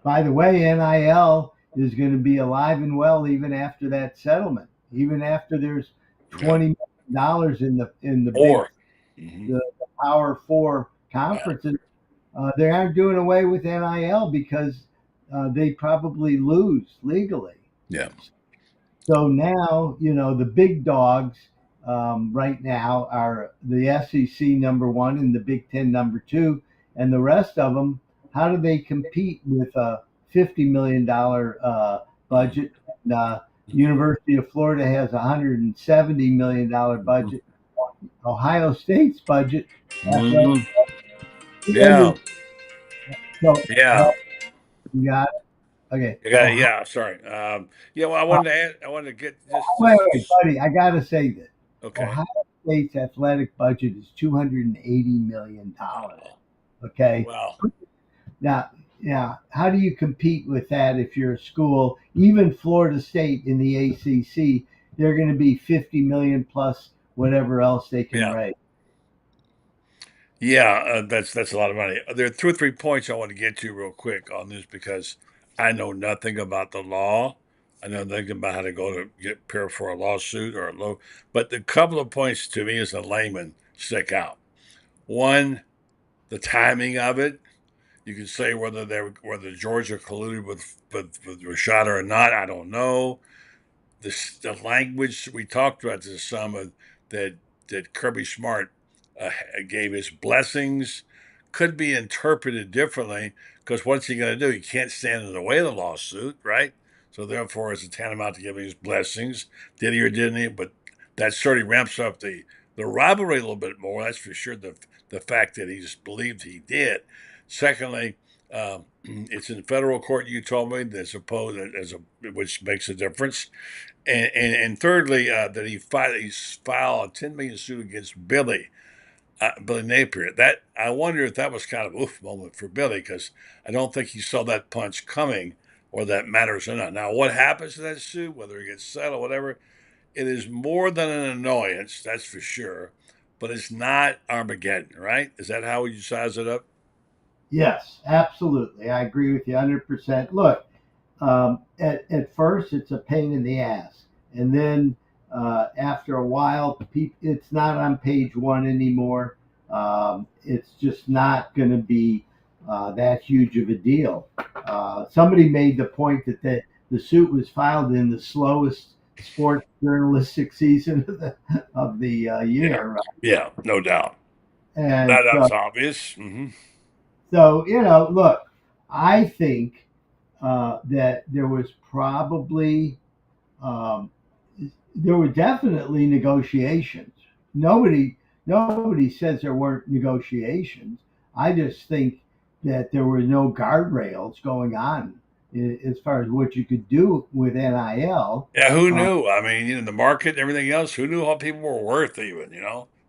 Speaker 6: by the way, NIL is going to be alive and well even after that settlement, even after there's $20 million in the the Power Four conferences. They aren't doing away with NIL because they probably lose legally.
Speaker 1: Yeah.
Speaker 6: So now, the big dogs right now are the SEC number one and the Big Ten number two, and the rest of them. How do they compete with a $50 million budget? University of Florida has a $170 million budget. Ohio State's budget.
Speaker 1: Yeah.
Speaker 6: So,
Speaker 1: Yeah.
Speaker 6: You got it. Okay.
Speaker 1: Yeah. Sorry. Well, I wanted to get just.
Speaker 6: Wait, buddy. I got to say this.
Speaker 1: Okay.
Speaker 6: Ohio State's athletic budget is $280 million. Okay.
Speaker 1: Wow.
Speaker 6: Now, how do you compete with that if you're a school? Even Florida State in the ACC, they're going to be $50 million plus whatever else they can
Speaker 1: Yeah.
Speaker 6: raise.
Speaker 1: Yeah, that's a lot of money. There are 2 or 3 points I want to get to real quick on this because I know nothing about the law. I know nothing about how to go to get prepare for a lawsuit or a low. But the couple of points to me as a layman stick out. One, the timing of it. You can say whether Georgia colluded with Rashada or not. I don't know. The language we talked about this summer that Kirby Smart gave his blessings could be interpreted differently because what's he going to do? He can't stand in the way of the lawsuit, right? So therefore, it's a tantamount to giving his blessings. Did he or didn't he? But that certainly ramps up the rivalry a little bit more. That's for sure. The fact that he just believed he did. Secondly, it's in federal court. You told me as opposed which makes a difference. And thirdly, that he's filed a $10 million suit against Billy Napier. That I wonder if that was kind of oof moment for Billy because I don't think he saw that punch coming or that matters or not. Now, what happens to that suit, whether it gets settled, whatever, it is more than an annoyance, that's for sure. But it's not Armageddon, right? Is that how you size it up?
Speaker 6: Yes, absolutely. I agree with you 100%. Look, at first it's a pain in the ass, and then after a while, it's not on page one anymore. It's just not going to be that huge of a deal. Somebody made the point that the suit was filed in the slowest sports journalistic season of the year. Right?
Speaker 1: Yeah, no doubt.
Speaker 6: And
Speaker 1: That's obvious. Mm-hmm.
Speaker 6: So, look, I think that there was probably, there were definitely negotiations. Nobody says there weren't negotiations. I just think that there were no guardrails going on as far as what you could do with NIL.
Speaker 1: Yeah, who knew? I mean, the market and everything else, who knew what people were worth even,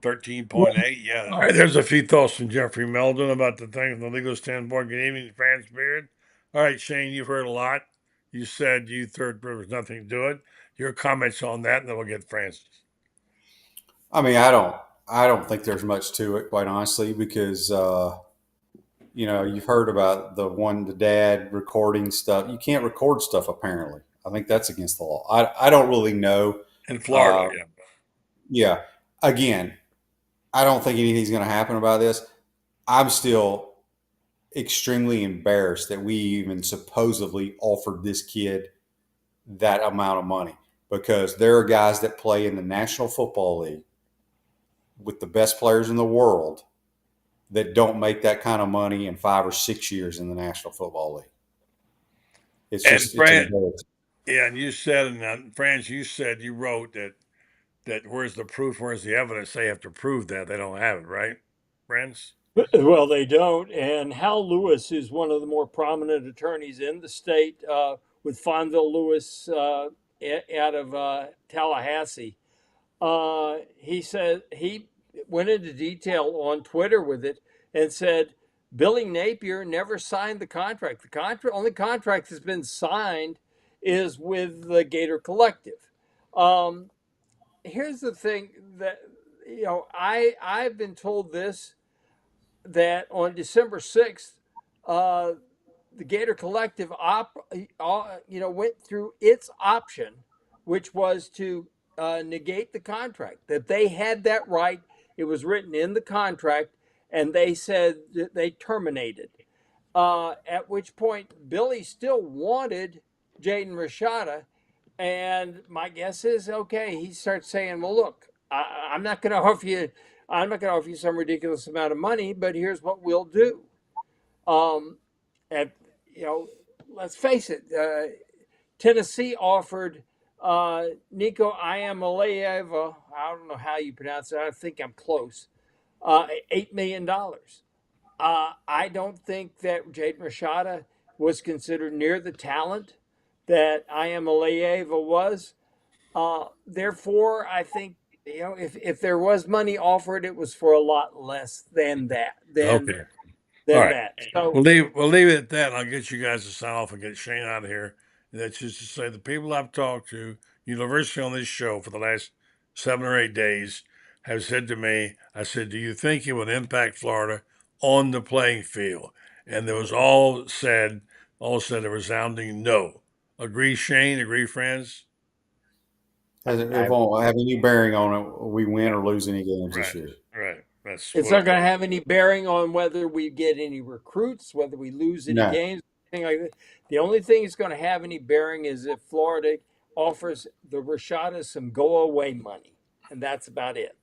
Speaker 1: 13.8. Yeah. All right, there's a few thoughts from Jeffrey Meldon about the thing from the legal standpoint. Good evening, Franz Beard. All right, Shane, you've heard a lot. You said you thought there was nothing to do it. Your comments on that, and then we'll get Francis.
Speaker 9: I mean, I don't think there's much to it, quite honestly, because you've heard about the dad recording stuff. You can't record stuff apparently. I think that's against the law. I don't really know.
Speaker 1: In Florida, yeah.
Speaker 9: Yeah. Again, I don't think anything's going to happen about this. I'm still extremely embarrassed that we even supposedly offered this kid that amount of money because there are guys that play in the National Football League with the best players in the world that don't make that kind of money in 5 or 6 years in the National Football League. It's just it's
Speaker 1: yeah, and you said, and Franz, you wrote that where's the proof, where's the evidence? They have to prove that. They don't have it, right, Franz?
Speaker 10: Well, they don't. And Hal Lewis is one of the more prominent attorneys in the state with Fonville Lewis out of Tallahassee. He said he went into detail on Twitter with it and said Billy Napier never signed the contract. The only contract that's been signed is with the Gator Collective. Here's the thing that I've been told this, that on December 6th, the Gator Collective went through its option, which was to negate the contract, that they had that right. It was written in the contract, and they said that they terminated. At which point, Billy still wanted Jaden Rashada, and my guess is, okay, he starts saying, well, look, I'm not going to offer you some ridiculous amount of money, but here's what we'll do. Let's face it, Tennessee offered Nico Iamaleava, I don't know how you pronounce it, I think I'm close, $8 million. I don't think that Jaden Rashada was considered near the talent that Iamaleava was. Therefore, I think, if there was money offered, it was for a lot less than that.
Speaker 1: Okay. All right. So we'll leave it at that. I'll get you guys to sign off and get Shane out of here. And that's just to say the people I've talked to universally on this show for the last 7 or 8 days, have said to me, I said, do you think it would impact Florida on the playing field? And there was all said a resounding no. Agree, Shane? Agree, friends?
Speaker 9: It won't have any bearing on it. We win or lose any games this
Speaker 1: Right,
Speaker 9: year.
Speaker 1: right. That's
Speaker 10: It's not going to have any bearing on whether we get any recruits, whether we lose any
Speaker 9: No.
Speaker 10: games, anything like that. The only thing it's going to have any bearing is if Florida offers the Rashada some go away money, and that's about it.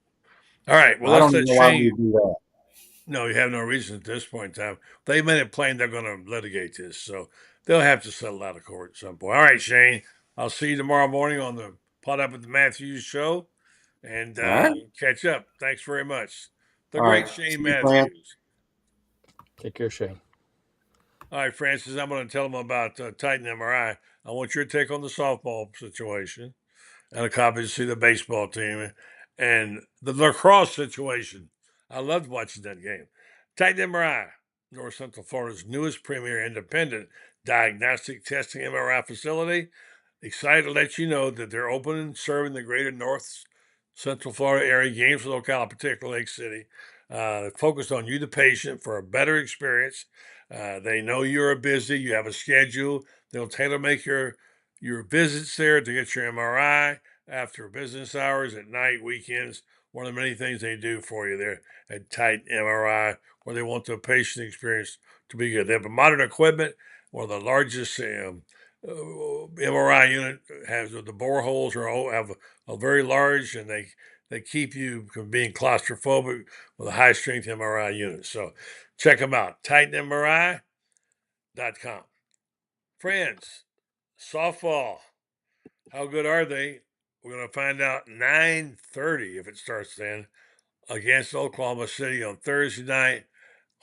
Speaker 1: All right. Well,
Speaker 9: I
Speaker 1: let's
Speaker 9: don't
Speaker 1: let
Speaker 9: even know why we
Speaker 1: Shane.
Speaker 9: do that.
Speaker 1: No, you have no reason at this point in time. They made it plain they're going to litigate this, so they'll have to settle out of court at some point. All right, Shane. I'll see you tomorrow morning on the Pot Up with the Matthews show, and
Speaker 9: All right.
Speaker 1: catch up. Thanks very much. The
Speaker 9: All
Speaker 1: great
Speaker 9: right.
Speaker 1: Shane
Speaker 9: See you, Fran.
Speaker 1: Matthews.
Speaker 10: Take care, Shane.
Speaker 1: All right, Francis, I'm going to tell them about Titan MRI. I want your take on the softball situation and a copy to see the baseball team and the lacrosse situation. I loved watching that game. Titan MRI, North Central Florida's newest premier independent diagnostic testing MRI facility. Excited to let you know that they're open and serving the greater North Central Florida area, Gainesville, Ocala, particularly Lake City. Focused on you, the patient, for a better experience. They know you're busy, you have a schedule. They'll tailor make your visits there to get your MRI after business hours, at night, weekends. One of the many things they do for you there at Titan MRI, where they want the patient experience to be good. They have a modern equipment, one of the largest MRI unit. Has the boreholes have a very large, and they keep you from being claustrophobic with a high strength MRI unit. So check them out, TitanMRI.com. Friends, softball, how good are they? We're going to find out 9:30 if it starts then against Oklahoma City on Thursday night.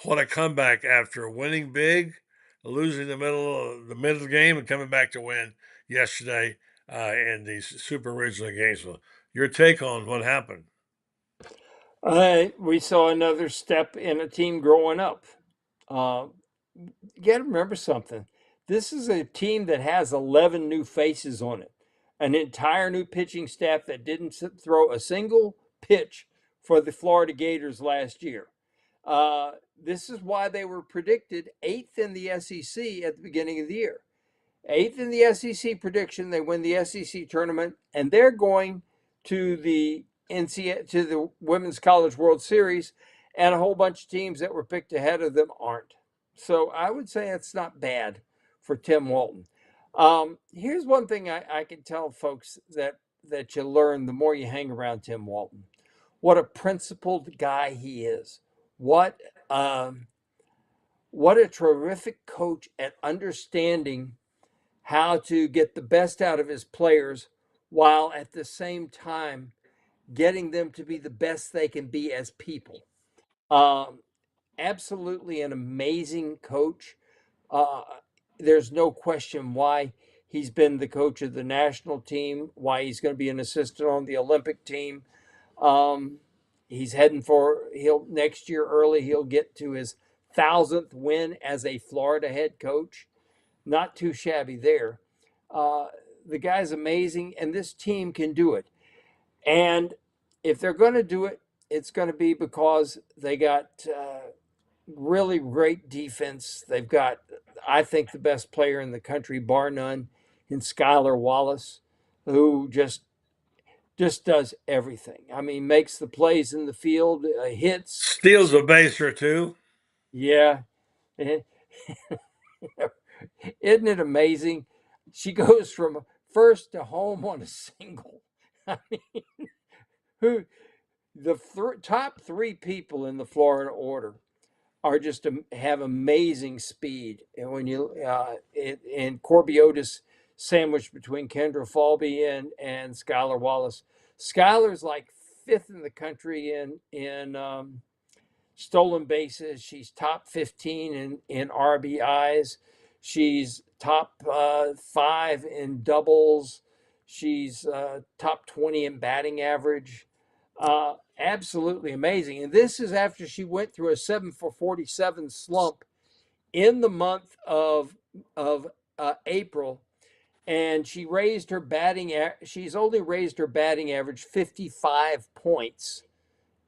Speaker 1: What a comeback after winning big, losing the middle of the game, and coming back to win yesterday in the Super Regional Gainesville. Your take on what happened?
Speaker 10: We saw another step in a team growing up. You got to remember something. This is a team that has 11 new faces on it, an entire new pitching staff that didn't throw a single pitch for the Florida Gators last year. This is why they were predicted 8th in the SEC at the beginning of the year. 8th in the SEC prediction. They win the SEC tournament, and they're going to the to the Women's College World Series, and a whole bunch of teams that were picked ahead of them aren't. So I would say it's not bad for Tim Walton. Here's one thing I can tell folks that you learn the more you hang around Tim Walton. What a principled guy he is. What a terrific coach at understanding how to get the best out of his players while at the same time getting them to be the best they can be as people. Absolutely an amazing coach. There's no question why he's been the coach of the national team, why he's going to be an assistant on the Olympic team. He's heading next year early, he'll get to his 1,000th win as a Florida head coach. Not too shabby there. The guy's amazing, and this team can do it. And if they're going to do it, it's going to be because they got really great defense. They've got, I think, the best player in the country, bar none, in Skylar Wallace, who just does everything. I mean, makes the plays in the field, hits.
Speaker 1: Steals a base or two.
Speaker 10: Yeah. Isn't it amazing? She goes from first to home on a single. I mean, top three people in the Florida order are just have amazing speed. And when you and Corby Otis sandwiched between Kendra Falby and Skylar Wallace. Skylar's like 5th in the country in stolen bases. She's top 15 in RBIs. She's top 5 in doubles. She's top 20 in batting average. Absolutely amazing. And this is after she went through a 7 for 47 slump in the month of April. And she raised her she's only raised her batting average 55 points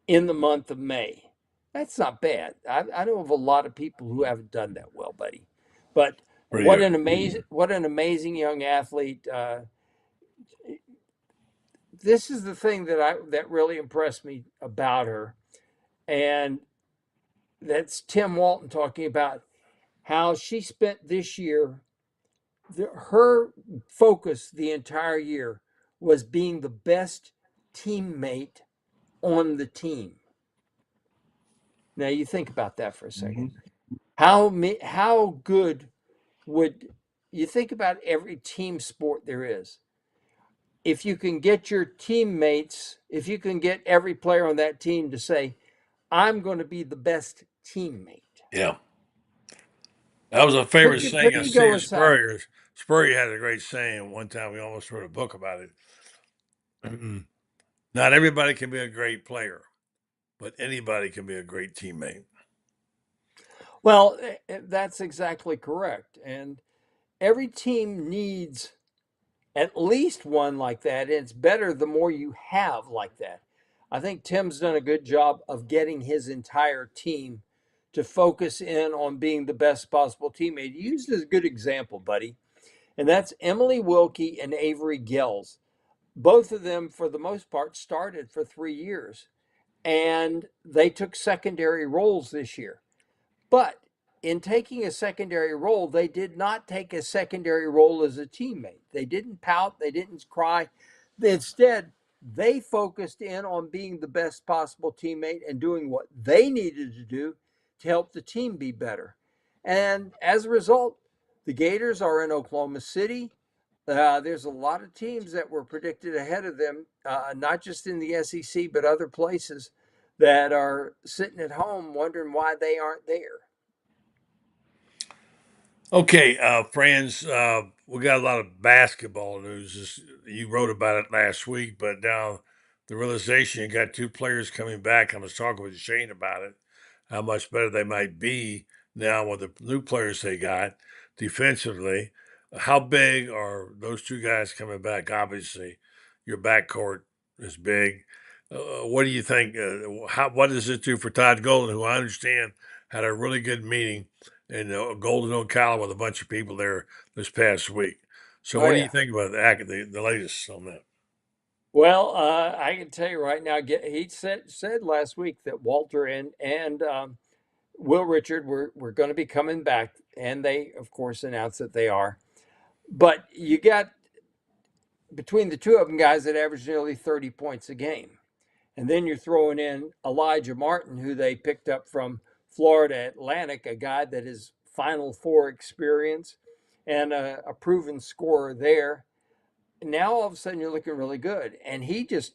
Speaker 10: in the month of May. That's not bad. I know of a lot of people who haven't done that well, buddy. But
Speaker 1: Pretty good.
Speaker 10: what an amazing young athlete. This is the thing that really impressed me about her, and that's Tim Walton talking about how she spent this year. Her focus the entire year was being the best teammate on the team. Now you think about that for a second. How good would you think about every team sport there is? If you can get your teammates, if you can get every player on that team to say, I'm going to be the best teammate.
Speaker 1: Yeah. That was a favorite saying of
Speaker 10: ego
Speaker 1: Steve
Speaker 10: aside.
Speaker 1: Spurrier. Spurrier had a great saying one time. We almost wrote a book about it. Not everybody can be a great player, but anybody can be a great teammate.
Speaker 10: Well, that's exactly correct. And every team needs at least one like that. And it's better the more you have like that. I think Tim's done a good job of getting his entire team to focus in on being the best possible teammate. You used as a good example, buddy. And that's Emily Wilkie and Avery Gills. Both of them, for the most part, started for 3 years. And they took secondary roles this year. But in taking a secondary role, they did not take a secondary role as a teammate. They didn't pout, they didn't cry. Instead, they focused in on being the best possible teammate and doing what they needed to do to help the team be better. And as a result, the Gators are in Oklahoma City. There's a lot of teams that were predicted ahead of them, not just in the SEC, but other places that are sitting at home wondering why they aren't there.
Speaker 1: Okay, friends, we got a lot of basketball news. You wrote about it last week, but now the realization you got two players coming back. I was talking with Shane about it, how much better they might be now with the new players they got defensively. How big are those two guys coming back? Obviously, your backcourt is big. What do you think? What does it do for Todd Golden, who I understand had a really good meeting in Golden, Ocala, with a bunch of people there this past week? So,
Speaker 10: Oh,
Speaker 1: what do you
Speaker 10: yeah.
Speaker 1: think about the latest on that?
Speaker 10: Well, I can tell you right now, he said last week that Walter and Will Richard were going to be coming back, and they, of course, announced that they are. But you got between the two of them guys that average nearly 30 points a game. And then you're throwing in Elijah Martin, who they picked up from Florida Atlantic, a guy that is Final Four experience and a proven scorer there. Now all of a sudden you're looking really good. And he just,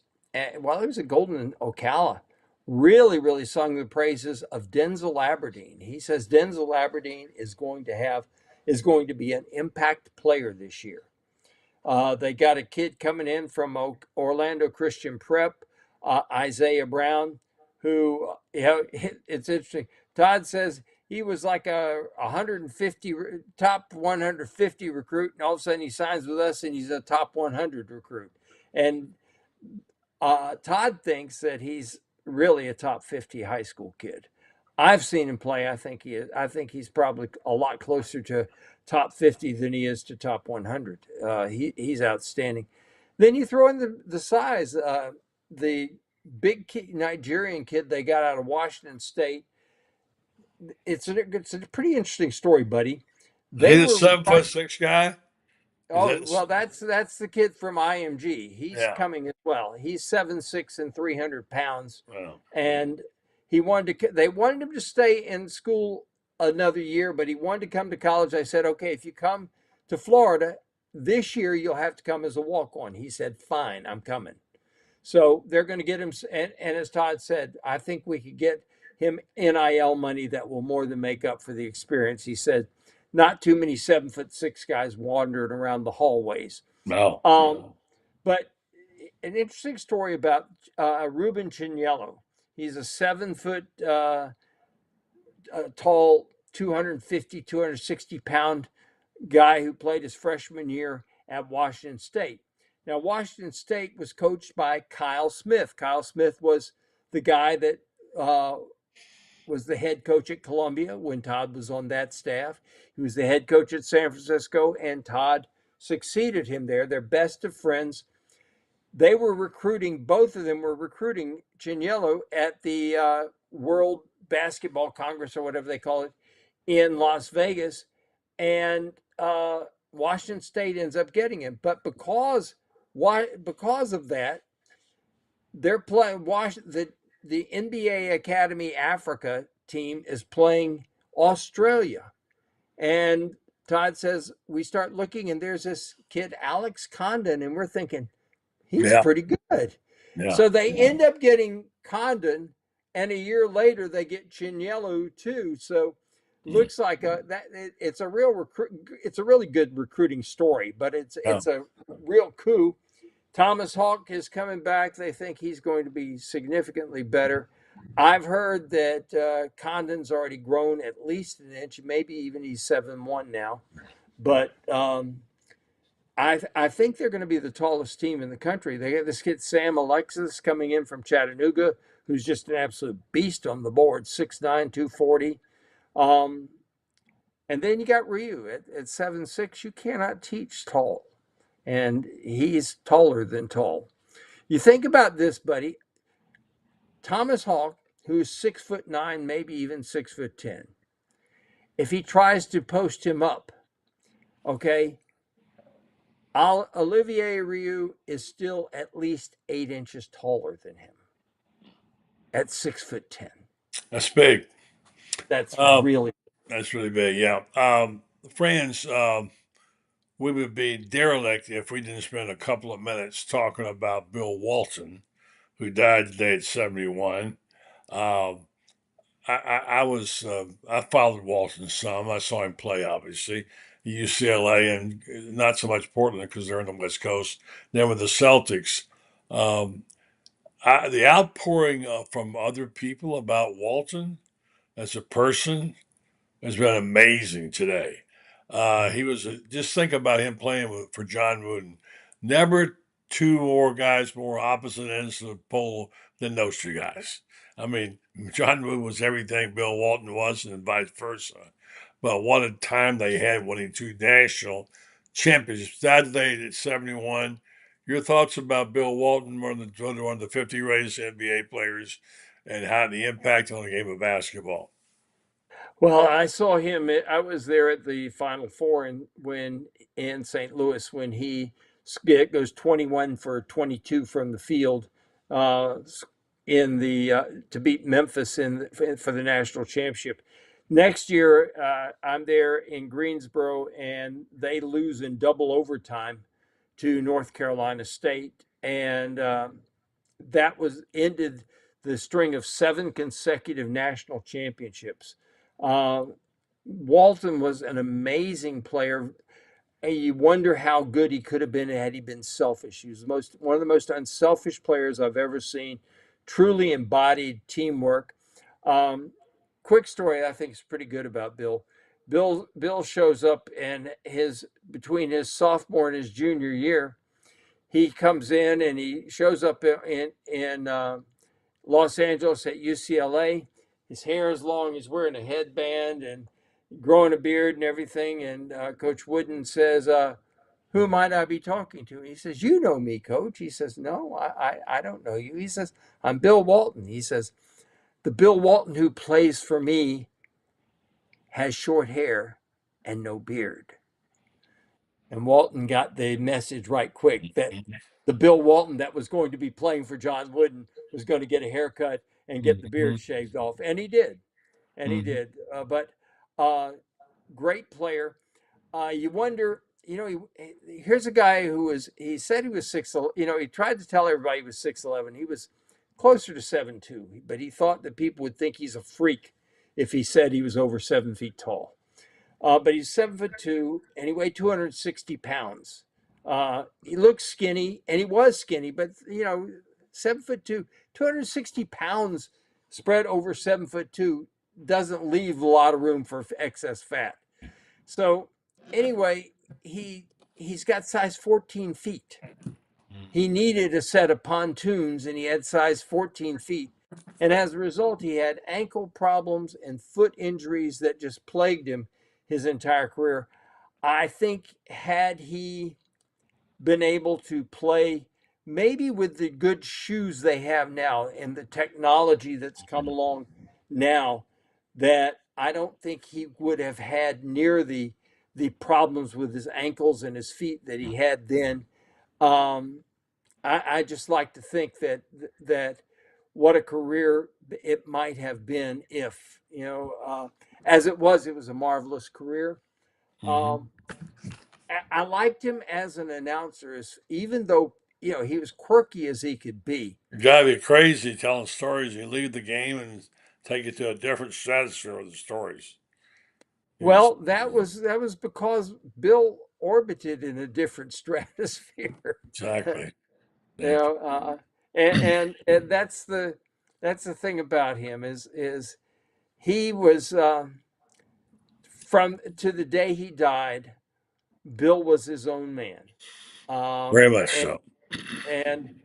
Speaker 10: while he was at Golden and Ocala, really, really sung the praises of Denzel Aberdeen. He says Denzel Aberdeen is going to be an impact player this year. They got a kid coming in from Orlando Christian Prep, Isaiah Brown, who, it's interesting. Todd says he was like a 150 top 150 recruit, and all of a sudden he signs with us and he's a top 100 recruit. And Todd thinks that he's really a top 50 high school kid. I've seen him play. I think he's probably a lot closer to top 50 than he is to top 100. He's outstanding. Then you throw in the size, the big Nigerian kid they got out of Washington State. It's a pretty interesting story, buddy.
Speaker 1: He's a 7'6" guy.
Speaker 10: Well, that's the kid from IMG. He's
Speaker 1: Yeah.
Speaker 10: coming as well. He's 7'6" and 300 pounds.
Speaker 1: Wow.
Speaker 10: And they wanted him to stay in school another year, but he wanted to come to college. I said, okay, if you come to Florida this year, you'll have to come as a walk-on. He said, fine, I'm coming. So they're going to get him. And as Todd said, I think we could get him NIL money that will more than make up for the experience. He said, not too many 7'6" guys wandering around the hallways.
Speaker 1: No.
Speaker 10: But an interesting story about Ruben Chignello. He's a 7 foot tall, 250, 260 pound guy who played his freshman year at Washington State. Now, Washington State was coached by Kyle Smith. Kyle Smith was the guy that was the head coach at Columbia when Todd was on that staff. He was the head coach at San Francisco, and Todd succeeded him there. They're best of friends. They were recruiting, both of them were recruiting Chignello at the World Basketball Congress, or whatever they call it, in Las Vegas. And Washington State ends up getting him. But because of that, they're playing the NBA Academy Africa team is playing Australia. And Todd says, we start looking, and there's this kid, Alex Condon, and we're thinking, he's pretty good.
Speaker 1: Yeah.
Speaker 10: So they end up getting Condon, and a year later they get Chignello too. So looks like it's a really good recruiting story, but it's a real coup. Thomas Hawk is coming back. They think he's going to be significantly better. I've heard that Condon's already grown at least an inch, maybe even he's 7'1" now. But I think they're going to be the tallest team in the country. They got this kid, Sam Alexis, coming in from Chattanooga, who's just an absolute beast on the board, 6'9", 240. And then you got Ryu at 7'6". You cannot teach tall. And he's taller than tall. You think about this, buddy. Thomas Hawk, who's 6'9", maybe even 6'10". If he tries to post him up, okay, Olivier Ryu is still at least 8 inches taller than him at 6'10".
Speaker 1: That's big.
Speaker 10: That's really
Speaker 1: big. Yeah. Franz, we would be derelict if we didn't spend a couple of minutes talking about Bill Walton, who died today at 71. I followed Walton some. I saw him play, obviously, at UCLA, and not so much Portland because they're in the West Coast. Then with the Celtics, the outpouring from other people about Walton as a person has been amazing today. He was just think about him playing for John Wooden. Never two more guys more opposite ends of the pole than those two guys. I mean, John Wooden was everything Bill Walton was, and vice versa. But what a time they had winning 2 national championships. That day at 71. Your thoughts about Bill Walton, one of the 50 greatest NBA players, and how the impact on the game of basketball?
Speaker 10: Well, I saw him. I was there at the Final Four in St. Louis when he goes 21 for 22 from the field in the to beat Memphis for the national championship. Next year, I'm there in Greensboro, and they lose in double overtime to North Carolina State, and that ended the string of 7 consecutive national championships. Walton was an amazing player. And you wonder how good he could have been had he been selfish. He was one of the most unselfish players I've ever seen. Truly embodied teamwork. Quick story I think is pretty good about Bill. Bill shows up, and between his sophomore and his junior year, he comes in and he shows up in Los Angeles at UCLA. His hair is long. He's wearing a headband and growing a beard and everything. And Coach Wooden says, who might I be talking to? He says, you know me, Coach. He says, no, I don't know you. He says, I'm Bill Walton. He says, the Bill Walton who plays for me has short hair and no beard. And Walton got the message right quick that the Bill Walton that was going to be playing for John Wooden was going to get a haircut and get the beard shaved off. And he did. But great player. You wonder, here's a guy he said he was 6, he tried to tell everybody he was 6'11". He was closer to 7'2", but he thought that people would think he's a freak if he said he was over 7 feet tall. But he's 7'2", and he weighed 260 pounds. He looked skinny, and he was skinny, but 7'2", 260 pounds spread over 7'2" doesn't leave a lot of room for excess fat. So anyway, he's got size 14 feet. He needed a set of pontoons, and he had size 14 feet. And as a result, he had ankle problems and foot injuries that just plagued him his entire career. I think had he been able to play maybe with the good shoes they have now and the technology that's come along now, that I don't think he would have had near the problems with his ankles and his feet that he had then. I just like to think that what a career it might have been if, as it was a marvelous career. Um, I liked him as an announcer, even though he was quirky as he could be.
Speaker 1: You gotta be crazy telling stories. You leave the game and take it to a different stratosphere with the stories.
Speaker 10: Well, that was because Bill orbited in a different stratosphere.
Speaker 1: Exactly.
Speaker 10: And that's the thing about him is he was from to the day he died. Bill was his own man,
Speaker 1: Very much
Speaker 10: and
Speaker 1: so.
Speaker 10: and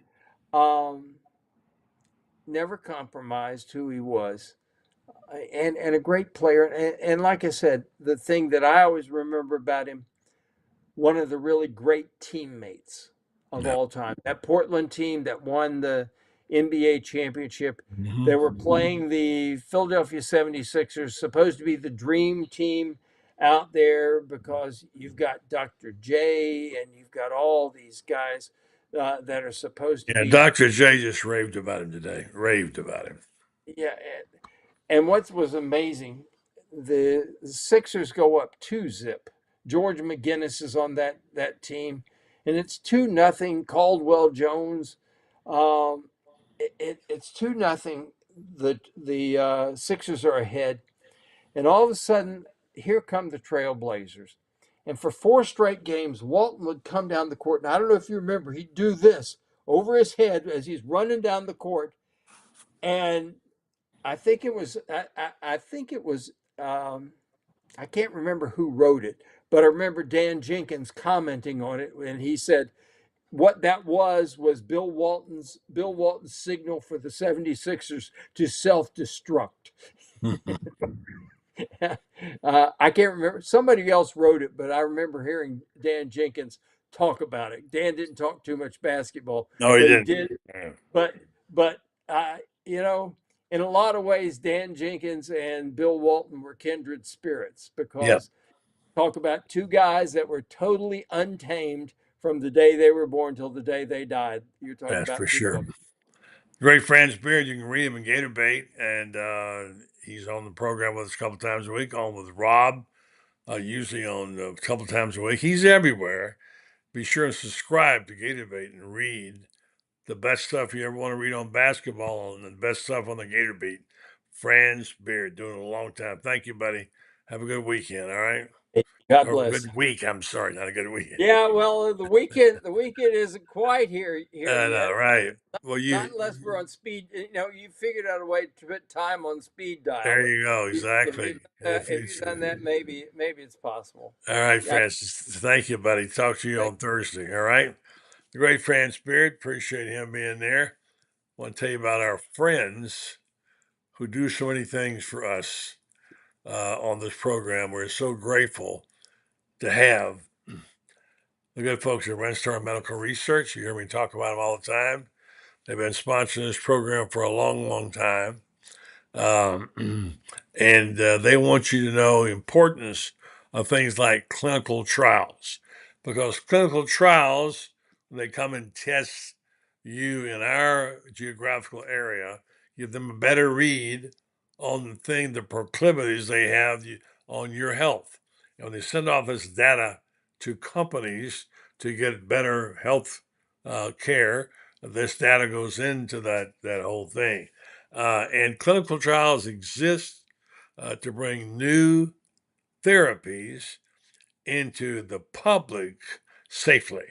Speaker 10: um, never compromised who he was, and a great player. And like I said, the thing that I always remember about him, one of the really great teammates of
Speaker 1: Yeah.
Speaker 10: all time. That Portland team that won the NBA championship, they were
Speaker 1: Mm-hmm.
Speaker 10: playing the Philadelphia 76ers, supposed to be the dream team out there because you've got Dr. J and you've got all these guys that are supposed to
Speaker 1: Yeah,
Speaker 10: be.
Speaker 1: Dr. J just raved about him today. Raved about him.
Speaker 10: Yeah. And what was amazing, the Sixers go up 2-zip. George McGinnis is on that team, and it's 2-0. Caldwell Jones, it's 2-0. The Sixers are ahead, and all of a sudden, here come the Trailblazers. And for 4 straight games, Walton would come down the court. And I don't know if you remember, he'd do this over his head as he's running down the court. And I think it was, I think it was, I can't remember who wrote it, but I remember Dan Jenkins commenting on it, and he said what that was Bill Walton's signal for the 76ers to self-destruct. I can't remember. Somebody else wrote it, but I remember hearing Dan Jenkins talk about it. Dan didn't talk too much basketball,
Speaker 1: No, he
Speaker 10: but he
Speaker 1: didn't.
Speaker 10: did.
Speaker 1: Yeah.
Speaker 10: But in a lot of ways, Dan Jenkins and Bill Walton were kindred spirits because talk about two guys that were totally untamed from the day they were born till the day they died. You're talking
Speaker 1: That's for
Speaker 10: about two of
Speaker 1: sure.
Speaker 10: them.
Speaker 1: Great Franz Beard. You can read him in Gator Bait, and he's on the program with us a couple times a week, on with Rob, usually on a couple times a week. He's everywhere. Be sure and subscribe to Gator Bait and read the best stuff you ever want to read on basketball and the best stuff on the Gator Beat. Franz Beard, doing it a long time. Thank you, buddy. Have a good weekend, all right?
Speaker 10: God
Speaker 1: Or a
Speaker 10: bless.
Speaker 1: good week. I'm sorry, not a good weekend.
Speaker 10: Yeah, well, the weekend isn't quite here
Speaker 1: I
Speaker 10: yet.
Speaker 1: know, right? Well,
Speaker 10: Not unless we're on speed. You figured out a way to put time on speed dial.
Speaker 1: There you go.
Speaker 10: If
Speaker 1: Exactly.
Speaker 10: you've,
Speaker 1: In the
Speaker 10: if you've
Speaker 1: future.
Speaker 10: done that, maybe it's possible.
Speaker 1: All right,
Speaker 10: Yeah,
Speaker 1: Francis. Thank you, buddy. Talk to you on Thursday. All right. The great Franz Beard. Appreciate him being there. Want to tell you about our friends who do so many things for us on this program. We're so grateful to have the good folks at Renstar Medical Research. You hear me talk about them all the time. They've been sponsoring this program for a long, long time. And they want you to know the importance of things like clinical trials, because clinical trials, when they come and test you in our geographical area, give them a better read on the proclivities they have on your health. And when they send off this data to companies to get better health care, this data goes into that whole thing. And clinical trials exist to bring new therapies into the public safely.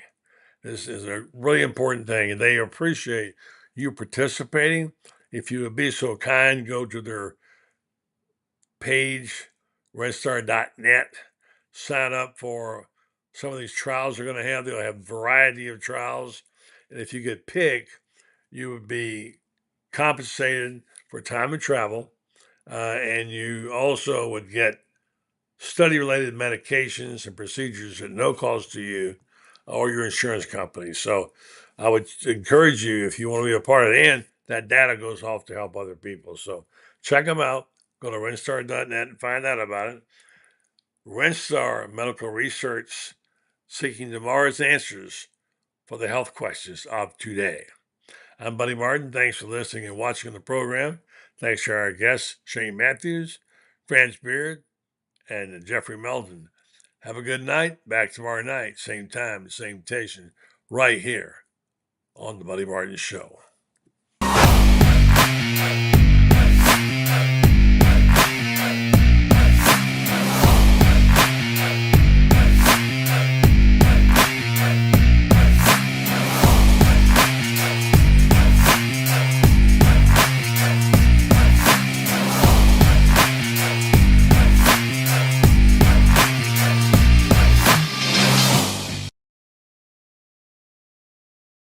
Speaker 1: This is a really important thing, and they appreciate you participating. If you would be so kind, go to their page, redstar.net, sign up for some of these trials they're going to have. They'll have a variety of trials. And if you get picked, you would be compensated for time and travel. And you also would get study-related medications and procedures at no cost to you or your insurance company. So I would encourage you, if you want to be a part of it, and that data goes off to help other people. So check them out. Go to renstar.net and find out about it. Renstar Medical Research, seeking tomorrow's answers for the health questions of today. I'm Buddy Martin. Thanks for listening and watching the program. Thanks to our guests, Shane Matthews, Franz Beard, and Jeffrey Meldon. Have a good night. Back tomorrow night, same time, same station, right here on the Buddy Martin Show.